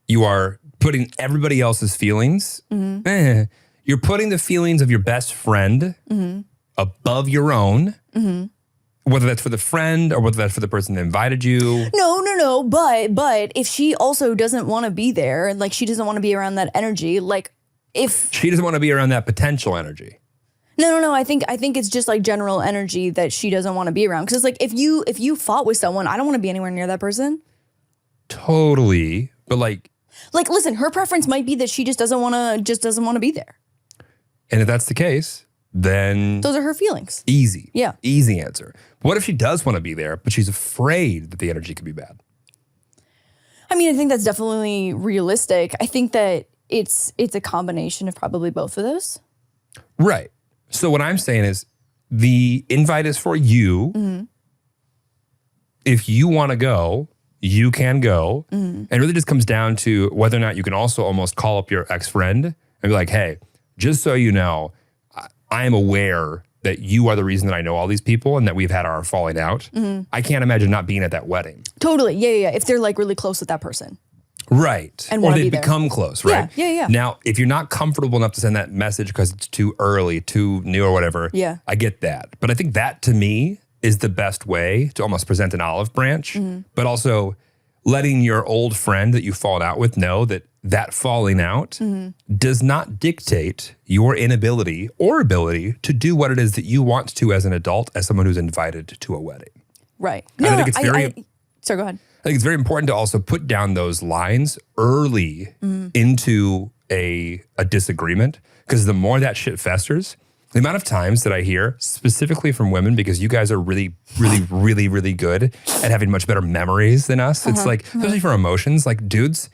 you are putting everybody else's feelings. Mm-hmm. You're putting the feelings of your best friend above your own. Mm-hmm. Whether that's for the friend or whether that's for the person that invited you. No. But if she also doesn't want to be there, like she doesn't want to be around that energy, like if She doesn't want to be around that potential energy. No. I think it's just like general energy that she doesn't want to be around. Because it's like if you fought with someone, I don't want to be anywhere near that person. Totally. But like listen, her preference might be that she just doesn't want to be there. and if that's the case, then Those are her feelings. easy. Yeah. Easy answer. What if she does want to be there, but she's afraid that the energy could be bad? I mean, I think that's definitely realistic. I think that it's a combination of probably both of those. Right. So what I'm saying is the invite is for you. Mm-hmm. If you want to go, you can go. Mm-hmm. And it really just comes down to whether or not you can also almost call up your ex-friend and be like, hey, just so you know, I am aware that you are the reason that I know all these people and that we've had our falling out. Mm-hmm. I can't imagine not being at that wedding. Totally. Yeah. If they're like really close with that person. Right. And or wanna they be there. become close, right? Yeah. Now, if you're not comfortable enough to send that message because it's too early, too new or whatever, Yeah. I get that. But I think that to me is the best way to almost present an olive branch, Mm-hmm. but also letting your old friend that you've fallen out with know that that falling out Mm-hmm. does not dictate your inability or ability to do what it is that you want to as an adult, as someone who's invited to a wedding. Right. I think it's very- sorry, go ahead. I think it's very important to also put down those lines early into a disagreement, because the more that shit festers, the amount of times that I hear specifically from women, because you guys are really, really, really, really good at having much better memories than us. It's like, especially for emotions, like dudes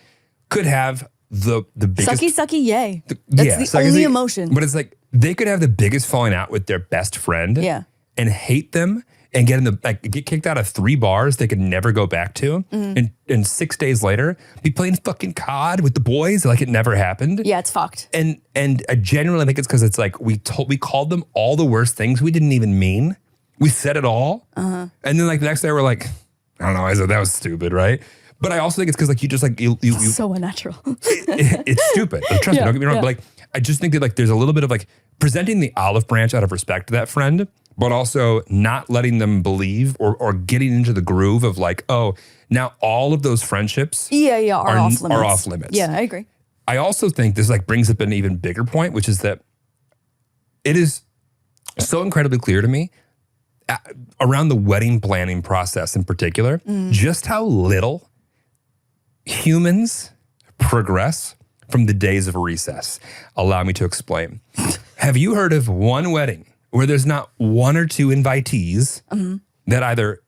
could have the biggest Sucky, yay. That's the only emotion. But it's like they could have the biggest falling out with their best friend Yeah. and hate them and get kicked out of 3 bars they could never go back to. Mm-hmm. And 6 days later, be playing fucking COD with the boys like it never happened. Yeah, it's fucked. And I genuinely think it's because it's like we called them all the worst things we didn't even mean. We said it all. And then like the next day we're like, I don't know, I said that was stupid, right? But I also think it's because like you just like you So unnatural. it's stupid. But trust me, don't get me wrong. But like I just think that like there's a little bit of like presenting the olive branch out of respect to that friend, but also not letting them believe or getting into the groove of like, oh, now all of those friendships Yeah, are off limits. are off limits. Yeah, I agree. I also think this like brings up an even bigger point, which is that it is so incredibly clear to me around the wedding planning process in particular, just how little humans progress from the days of recess. Allow me to explain. Have you heard of one wedding where there's not 1 or 2 invitees that either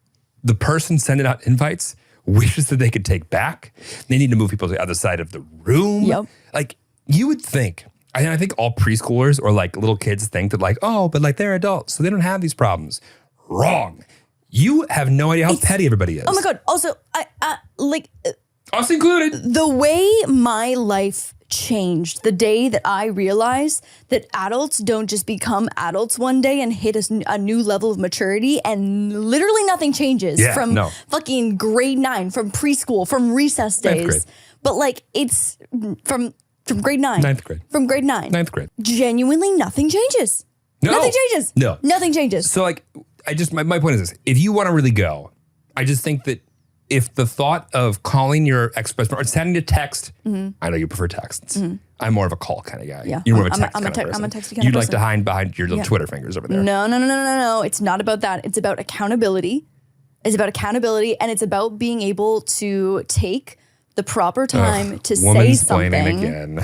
the person sending out invites wishes that they could take back, they need to move people to the other side of the room? Yep. Like you would think, I think all preschoolers or like little kids think that like, oh, but like they're adults, so they don't have these problems. Wrong. You have no idea how petty everybody is. Oh my God. Also, Us included. the way my life changed the day that I realized that adults don't just become adults one day and hit a new level of maturity and literally nothing changes Yeah, from no. fucking grade 9, from preschool, from recess Ninth days. grade. But like it's from grade 9. Ninth grade. From grade 9. 9th grade. Genuinely nothing changes. No. Nothing changes. No. Nothing changes. So like, my point is this. If you want to really go, I just think that if the thought of calling your ex-best friend or sending a text, I know you prefer texts. I'm more of a call kind of guy. Yeah. You're more of a I'm a- text I'm a kind te- of person. I'm a texty kind of You'd like person. to hide behind your little Twitter fingers over there. No. It's not about that. It's about accountability. It's about accountability, and it's about being able to take the proper time to say Womansplaining something. again.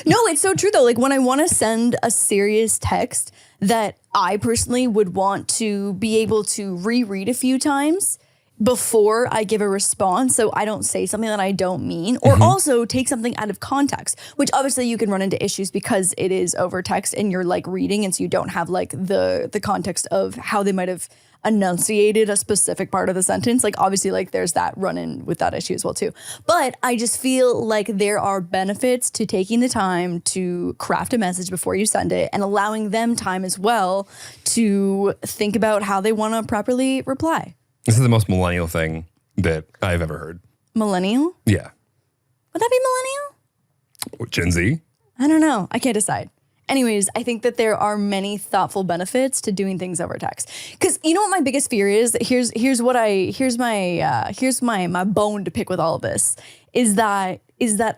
No, it's so true though. Like when I want to send a serious text that I personally would want to be able to reread a few times before I give a response, so I don't say something that I don't mean, or also take something out of context, which obviously you can run into issues because it is over text and you're like reading, and so you don't have like the context of how they might have enunciated a specific part of the sentence. Like obviously like there's that run-in with that issue as well too. But I just feel like there are benefits to taking the time to craft a message before you send it and allowing them time as well to think about how they want to properly reply. This is the most millennial thing that I've ever heard. Millennial? Yeah. Would that be millennial? Gen Z? I don't know. I can't decide. Anyways, I think that there are many thoughtful benefits to doing things over text. Because you know what my biggest fear is? Here's my bone to pick with all of this is that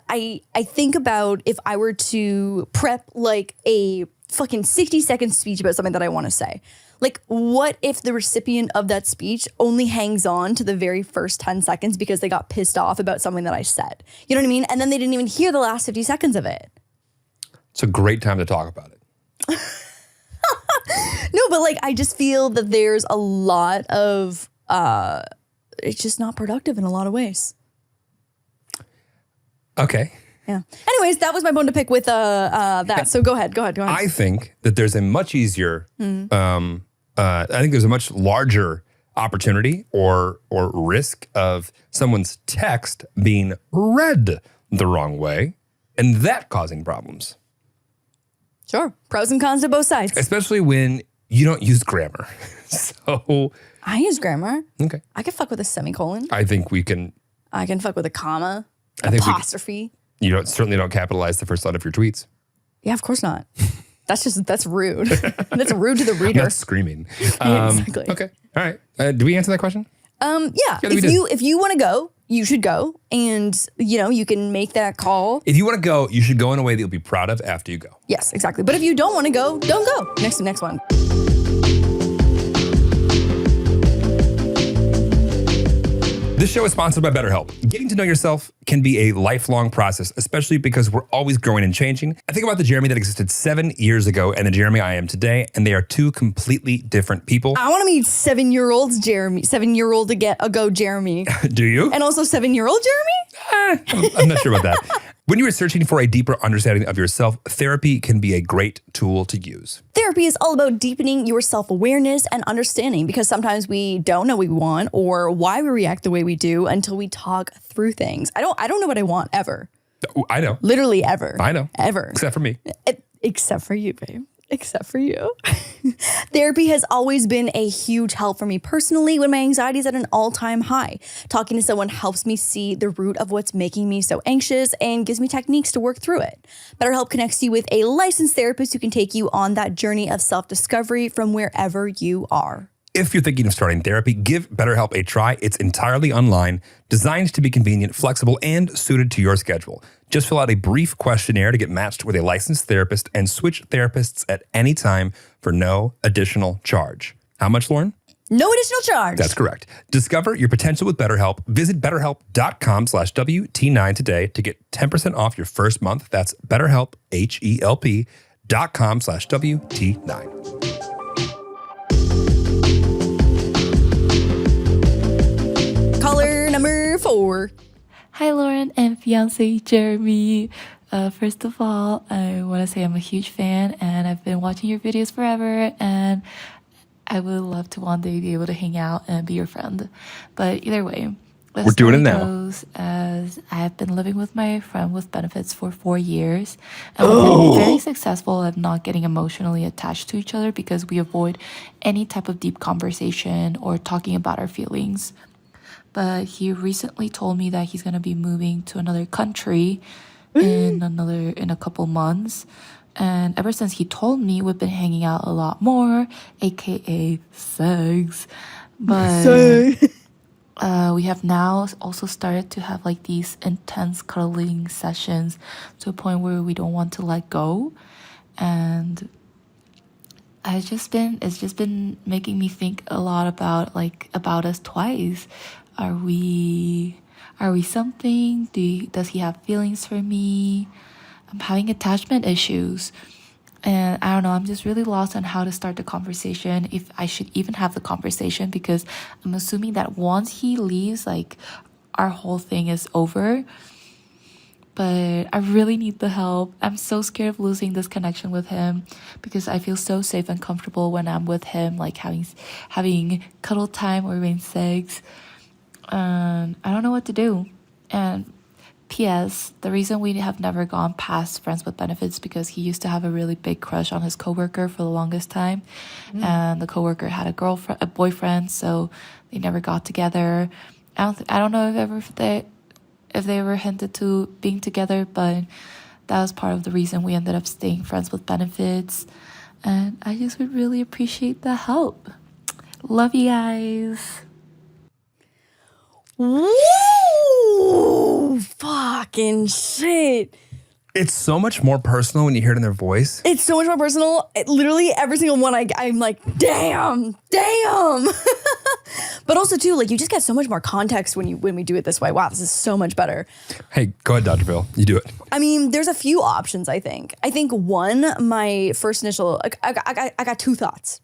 I think about if I were to prep like a fucking 60-second speech about something that I want to say. Like, what if the recipient of that speech only hangs on to the very first 10 seconds because they got pissed off about something that I said? You know what I mean? And then they didn't even hear the last 50 seconds of it. It's a great time to talk about it. No, but like, I just feel that there's a lot of, it's just not productive in a lot of ways. Okay. Yeah. Anyways, that was my bone to pick with that. So go ahead. I think that there's a much easier, I think there's a much larger opportunity or risk of someone's text being read the wrong way and that causing problems. Sure. Pros and cons to both sides. Especially when you don't use grammar. So I use grammar. Okay. I can fuck with a semicolon. I think we can. I can fuck with a comma, I think apostrophe. You certainly don't capitalize the first line of your tweets. Yeah, of course not. That's rude. That's rude to the reader. That's screaming. Exactly. Okay. All right. Do we answer that question? Yeah. we did. If you want to go, you should go, and you can make that call. If you want to go, you should go in a way that you'll be proud of after you go. Yes, exactly. But if you don't want to go, don't go. Next one. This show is sponsored by BetterHelp. Getting to know yourself can be a lifelong process, especially because we're always growing and changing. I think about the Jeremy that existed 7 years ago and the Jeremy I am today, and they are two completely different people. I want to meet 7-year-old Jeremy. 7-year-old ago Jeremy. Do you? And also 7-year-old Jeremy? I'm not sure about that. When you are searching for a deeper understanding of yourself, therapy can be a great tool to use. Therapy is all about deepening your self-awareness and understanding, because sometimes we don't know what we want or why we react the way we do until we talk through things. I don't know what I want ever. I know. Literally ever. I know. Ever. Except for me. Except for you, babe. Except for you. Therapy has always been a huge help for me personally when my anxiety is at an all-time high. Talking to someone helps me see the root of what's making me so anxious and gives me techniques to work through it. BetterHelp connects you with a licensed therapist who can take you on that journey of self-discovery from wherever you are. If you're thinking of starting therapy, give BetterHelp a try. It's entirely online, designed to be convenient, flexible, and suited to your schedule. Just fill out a brief questionnaire to get matched with a licensed therapist and switch therapists at any time for no additional charge. How much, Lauren? No additional charge. That's correct. Discover your potential with BetterHelp. Visit BetterHelp.com/WT9 today to get 10% off your first month. That's BetterHelp, HELP.com/WT9. Caller number 4. Hi, Lauren and fiance Jeremy. First of all, I want to say I'm a huge fan and I've been watching your videos forever, and I would love to one day be able to hang out and be your friend. But either way, we're doing it now. Goes as I have been living with my friend with benefits for 4 years, and we've been very successful at not getting emotionally attached to each other because we avoid any type of deep conversation or talking about our feelings. But he recently told me that he's going to be moving to another country in a couple months. And ever since he told me, we've been hanging out a lot more, aka sex. But we have now also started to have like these intense cuddling sessions to a point where we don't want to let go. And it's just been making me think a lot about us twice. Are we something? Does he have feelings for me? I'm having attachment issues. And I don't know, I'm just really lost on how to start the conversation, if I should even have the conversation, because I'm assuming that once he leaves, like, our whole thing is over. But I really need the help. I'm so scared of losing this connection with him because I feel so safe and comfortable when I'm with him, like having cuddle time or having sex. I don't know what to do. And P.S. the reason we have never gone past friends with benefits because he used to have a really big crush on his coworker for the longest time, and the coworker had a boyfriend, so they never got together. I don't know if they ever hinted to being together, but that was part of the reason we ended up staying friends with benefits. And I just would really appreciate the help. Love you guys. Woo! Fucking shit. It's so much more personal when you hear it in their voice. It's so much more personal. Literally every single one, I'm like, damn. But also too, like you just get so much more context when we do it this way. Wow, this is so much better. Hey, go ahead, Dr. Phil. You do it. I mean, there's a few options, I think. I think one, my first initial, I got two thoughts,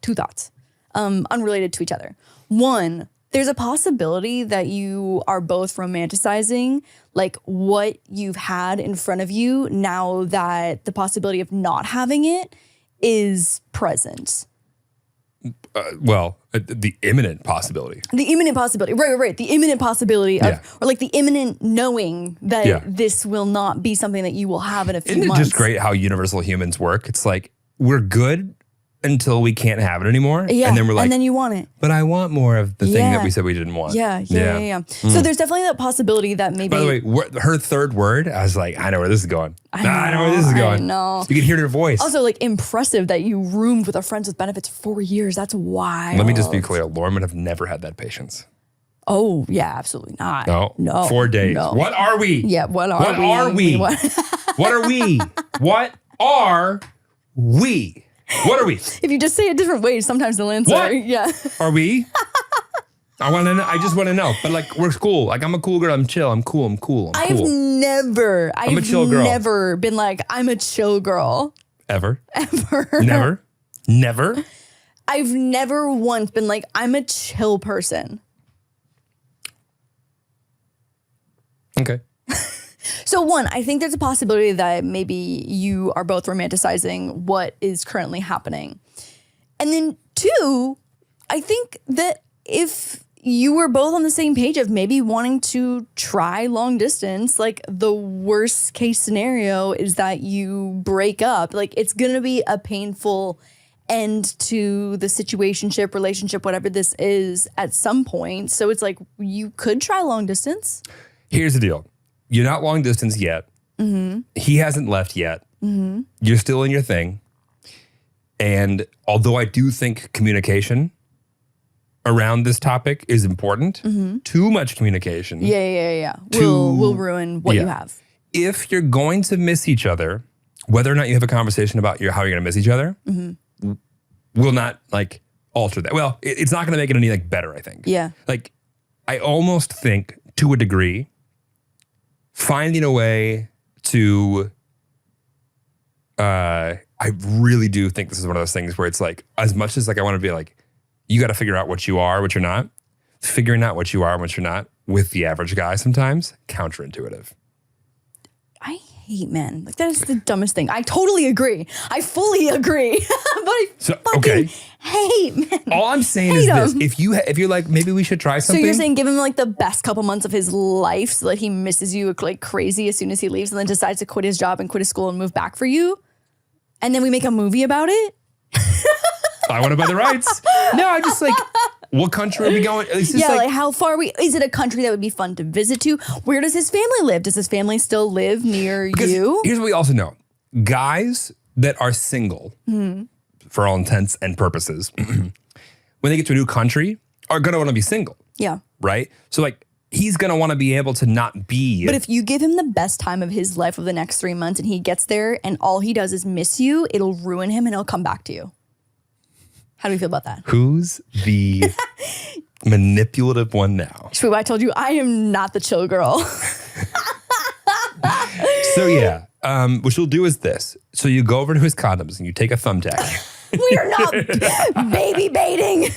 unrelated to each other. One, there's a possibility that you are both romanticizing like what you've had in front of you now that the possibility of not having it is present. The imminent possibility. Right. The imminent possibility of, Yeah. or like the imminent knowing that Yeah. this will not be something that you will have in a few Isn't it months. just great how universal humans work? It's like we're good until we can't have it anymore. Yeah. And then we're like, and then you want it. but I want more of the thing Yeah. that we said we didn't want. Yeah. So there's definitely that possibility that maybe. By the way, her third word, I was like, I know where this is going. I know where this is going. I know. You can hear her voice. Also, like impressive that you roomed with a friends with benefits for 4 years. That's wild. Let me just be clear. Lauren would have never had that patience. Oh yeah, absolutely not. No. 4 days. No. What are we? Yeah. What are we? What are we? What- What are we? What are we? What are we? If you just say it different ways, sometimes they'll answer. What? Yeah. Are we? I want to know. I just want to know. But like, we're cool. Like, I'm a cool girl. I'm chill. I'm cool. I'm cool. I've never a chill girl. never been like, I'm a chill girl. Ever. Never. Never. I've never once been like, I'm a chill person. Okay. So one, I think there's a possibility that maybe you are both romanticizing what is currently happening. And then two, I think that if you were both on the same page of maybe wanting to try long distance, like the worst case scenario is that you break up. Like it's going to be a painful end to the situationship, relationship, whatever this is at some point. So it's like you could try long distance. Here's the deal. You're not long distance yet. Mm-hmm. He hasn't left yet. Mm-hmm. You're still in your thing. And although I do think communication around this topic is important, too much communication. Yeah. Will ruin what you have. If you're going to miss each other, whether or not you have a conversation about how you're going to miss each other, will not like alter that. Well, it's not going to make it any like better, I think. Yeah. Like, I almost think to a degree, finding a way to, I really do think this is one of those things where it's like, as much as like I want to be like, you got to figure out what you are, what you're not. Figuring out what you are and what you're not with the average guy sometimes counterintuitive. I hate men. Like that is the dumbest thing. I totally agree. I fully agree. But I fucking hate men. All I'm saying Hate is this: 'em. if you're like, maybe we should try So something. you're saying give him like the best couple months of his life so that he misses you like crazy as soon as he leaves and then decides to quit his job and quit his school and move back for you? And then we make a movie about it? I want to buy the rights. No, I just like, what country are we going? It's just Yeah, like how far are we? Is it a country that would be fun to visit to? Where does his family live? Does his family still live near you? Here's what we also know: guys that are single, for all intents and purposes, when they get to a new country, are gonna want to be single, Yeah. right? So like, he's gonna want to be able to not be. But if you give him the best time of his life of the next 3 months and he gets there and all he does is miss you, it'll ruin him and he'll come back to you. How do you feel about that? Who's the manipulative one now? Shwee, I told you I am not the chill girl. So yeah, what you'll do is this. So you go over to his condoms and you take a thumbtack. We are not baby baiting.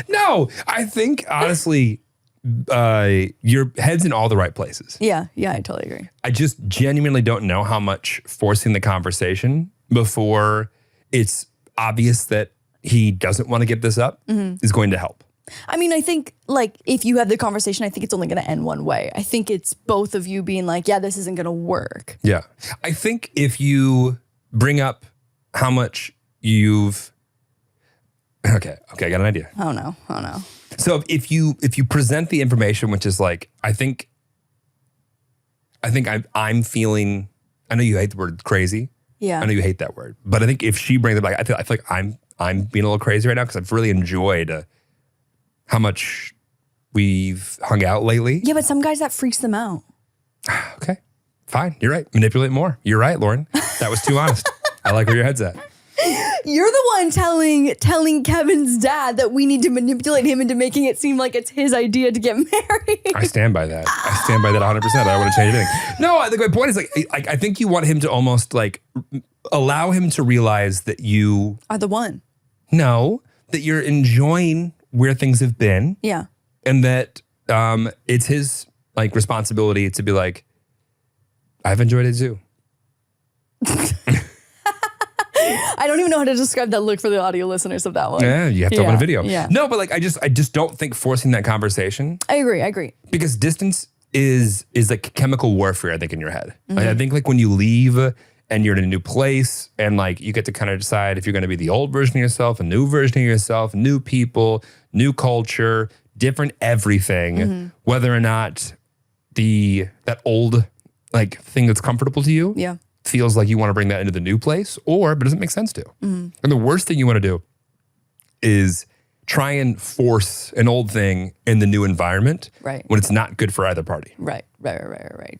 No, I think honestly, your head's in all the right places. Yeah, I totally agree. I just genuinely don't know how much forcing the conversation before it's obvious that he doesn't want to give this up is going to help. I mean, I think like if you have the conversation, I think it's only going to end one way. I think it's both of you being like, yeah, this isn't going to work. Yeah. I think if you bring up how much you've, okay, I got an idea. Oh no. So if you present the information, which is like, I think I'm feeling I know you hate the word crazy. Yeah. I know you hate that word. But I think if she brings it back, I feel like I'm being a little crazy right now because I've really enjoyed how much we've hung out lately. Yeah, but some guys that freaks them out. Okay, fine. You're right. Manipulate more. You're right, Lauren. That was too honest. I like where your head's at. You're the one telling Kevin's dad that we need to manipulate him into making it seem like it's his idea to get married. I stand by that. I stand by that 100%. I don't want to change anything. No, I think my point is like I think you want him to almost like allow him to realize that you Are the one. know that you're enjoying where things have been. Yeah. And that it's his like responsibility to be like, I've enjoyed it too. I don't even know how to describe that look for the audio listeners of that one. Yeah, you have to open a video. Yeah. No, but like I just don't think forcing that conversation. I agree. Because distance is like chemical warfare, I think, in your head. Mm-hmm. Like, I think like when you leave and you're in a new place and like you get to kind of decide if you're going to be the old version of yourself, a new version of yourself, new people, new culture, different everything, Mm-hmm. whether or not that old like thing that's comfortable to you Yeah. feels like you want to bring that into the new place but it doesn't make sense to. Mm-hmm. And the worst thing you want to do is try and force an old thing in the new environment Right. when it's not good for either party. Right.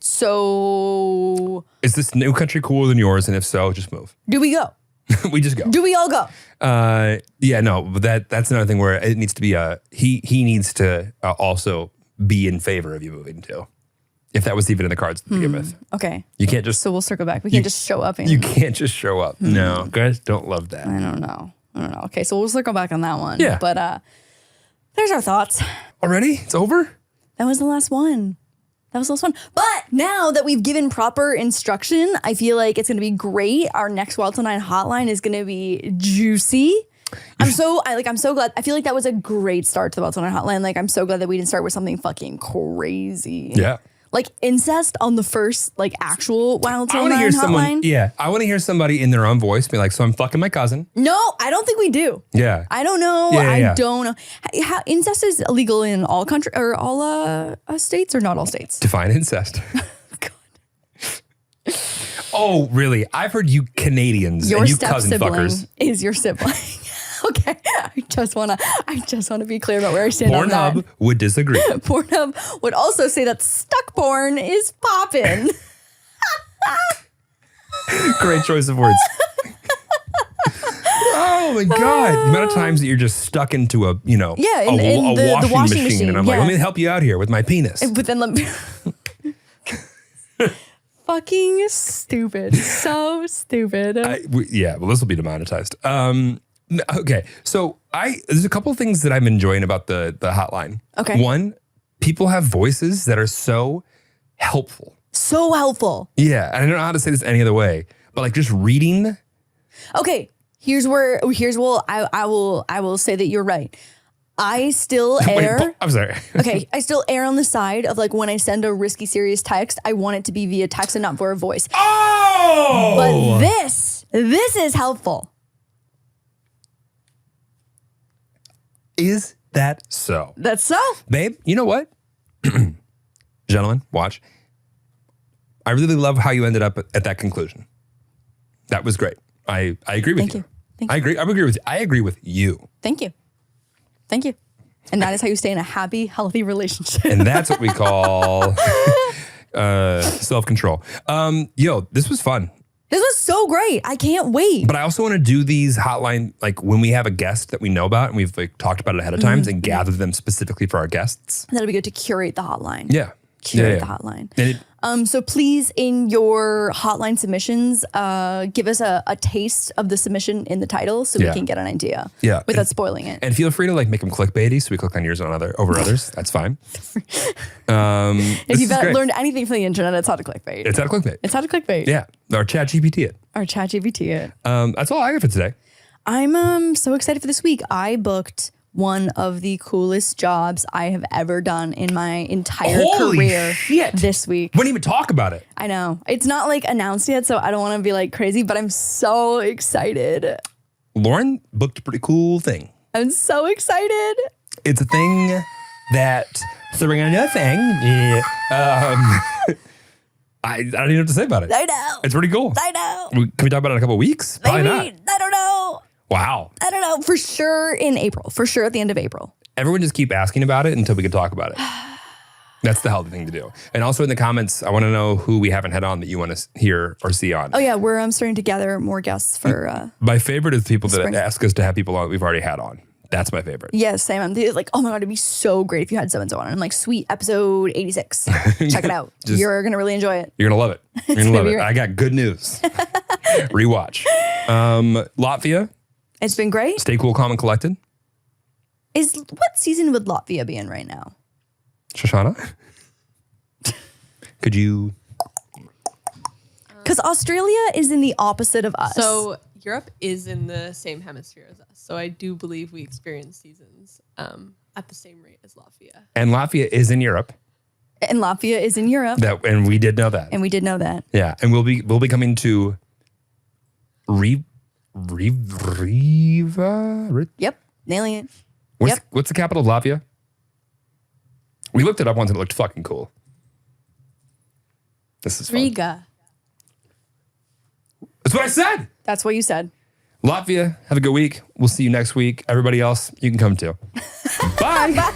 So Is this new country cooler than yours? And if so, just move. do we go? We just go. Do we all go? Yeah, no, but that's another thing where it needs to be he needs to also be in favor of you moving too. If that was even in the cards to begin with. Okay. You can't just So we'll circle back. We can't just show up and you can't just show up. No, guys don't love that. I don't know. Okay, so we'll circle back on that one. Yeah. But there's our thoughts. Already? It's over? That was the last one. But now that we've given proper instruction, I feel like it's going to be great. Our next Wild Til 9 hotline is going to be juicy. I'm so glad. I feel like that was a great start to the Wild Til 9 hotline. Like, I'm so glad that we didn't start with something fucking crazy. Yeah. Like incest on the first like actual Wild I Til want to 9 hear hotline. someone. Yeah, I want to hear somebody in their own voice be like, "So I'm fucking my cousin." No, I don't think we do. Yeah, I don't know. Yeah. I don't know. Incest is illegal in all country or all states or not all states. define incest. Oh, really? I've heard you Canadians Your and you step cousin sibling fuckers. is your sibling. Okay, I just want to be clear about where I stand on that. Pornhub would disagree. Pornhub would also say that stuck porn is poppin'. Great choice of words. Oh my God. The amount of times that you're just stuck into a in the washing machine. And I'm like, let me help you out here with my penis. But then let me. Fucking stupid. So stupid. Well, this will be demonetized. Okay. So there's a couple of things that I'm enjoying about the hotline. Okay. One, people have voices that are so helpful. So helpful. Yeah. And I don't know how to say this any other way, but like just reading. Okay. I will say that you're right. I still err. Wait, I'm sorry. Okay, I still err on the side of like when I send a risky, serious text, I want it to be via text and not via voice. Oh! But this is helpful. Is that so? That's so. Babe, you know what? Gentlemen, watch. I really love how you ended up at that conclusion. That was great. I agree with you. Thank I agree with you. I agree with you. Thank you. And that is how you stay in a happy, healthy relationship. And that's what we call self-control. This was fun. This was so great. I can't wait. But I also want to do these hotline, like when we have a guest that we know about and we've like talked about it ahead of times and gather them specifically for our guests. That'll be good to curate the hotline. Yeah. Curate the hotline. And So please, in your hotline submissions, give us a taste of the submission in the title so we can get an idea without spoiling it. And feel free to like make them clickbaity so we click on yours over others. That's fine. If you've learned anything from the internet, it's how to clickbait. It's how to clickbait. It's how to clickbait. Yeah. Or chat GPT it. Or chat GPT it. That's all I got for today. I'm so excited for this week. I booked one of the coolest jobs I have ever done in my entire career this week. We didn't even talk about it. I know. It's not like announced yet, so I don't want to be like crazy, but I'm so excited. Lauren booked a pretty cool thing. I'm so excited. It's a thing that, so we're going to do a thing. I don't even know what to say about it. I know. It's pretty cool. I know. Can we talk about it in a couple of weeks? Probably Maybe. not. I don't know. Wow. I don't know. For sure in April. For sure at the end of April. Everyone just keep asking about it until we can talk about it. That's the healthy thing to do. And also in the comments, I want to know who we haven't had on that you want to hear or see on. Oh yeah, we're starting to gather more guests for. My favorite is people that Spring. ask us to have people on that we've already had on. That's my favorite. Yes, same. I'm like, oh my God, it'd be so great if you had so-and-so on. And I'm like, sweet, episode 86. Check it out. You're going to really enjoy it. You're going to love it. You're going to love gonna it. be great. I got good news. Rewatch. Latvia, It's been great. stay cool, calm, and collected. What season would Latvia be in right now? Shoshana? Could you? Because Australia is in the opposite of us. So Europe is in the same hemisphere as us. So I do believe we experience seasons at the same rate as Latvia. And Latvia is in Europe. And Latvia is in Europe. And we did know that. And we did know that. Yeah. And we'll be coming to Riva. Yep. Nailing it. What's the capital of Latvia? We looked it up once and it looked fucking cool. This is fun. Riga. That's what I said. That's what you said. Latvia, have a good week. We'll see you next week. Everybody else, you can come too. Bye. Bye.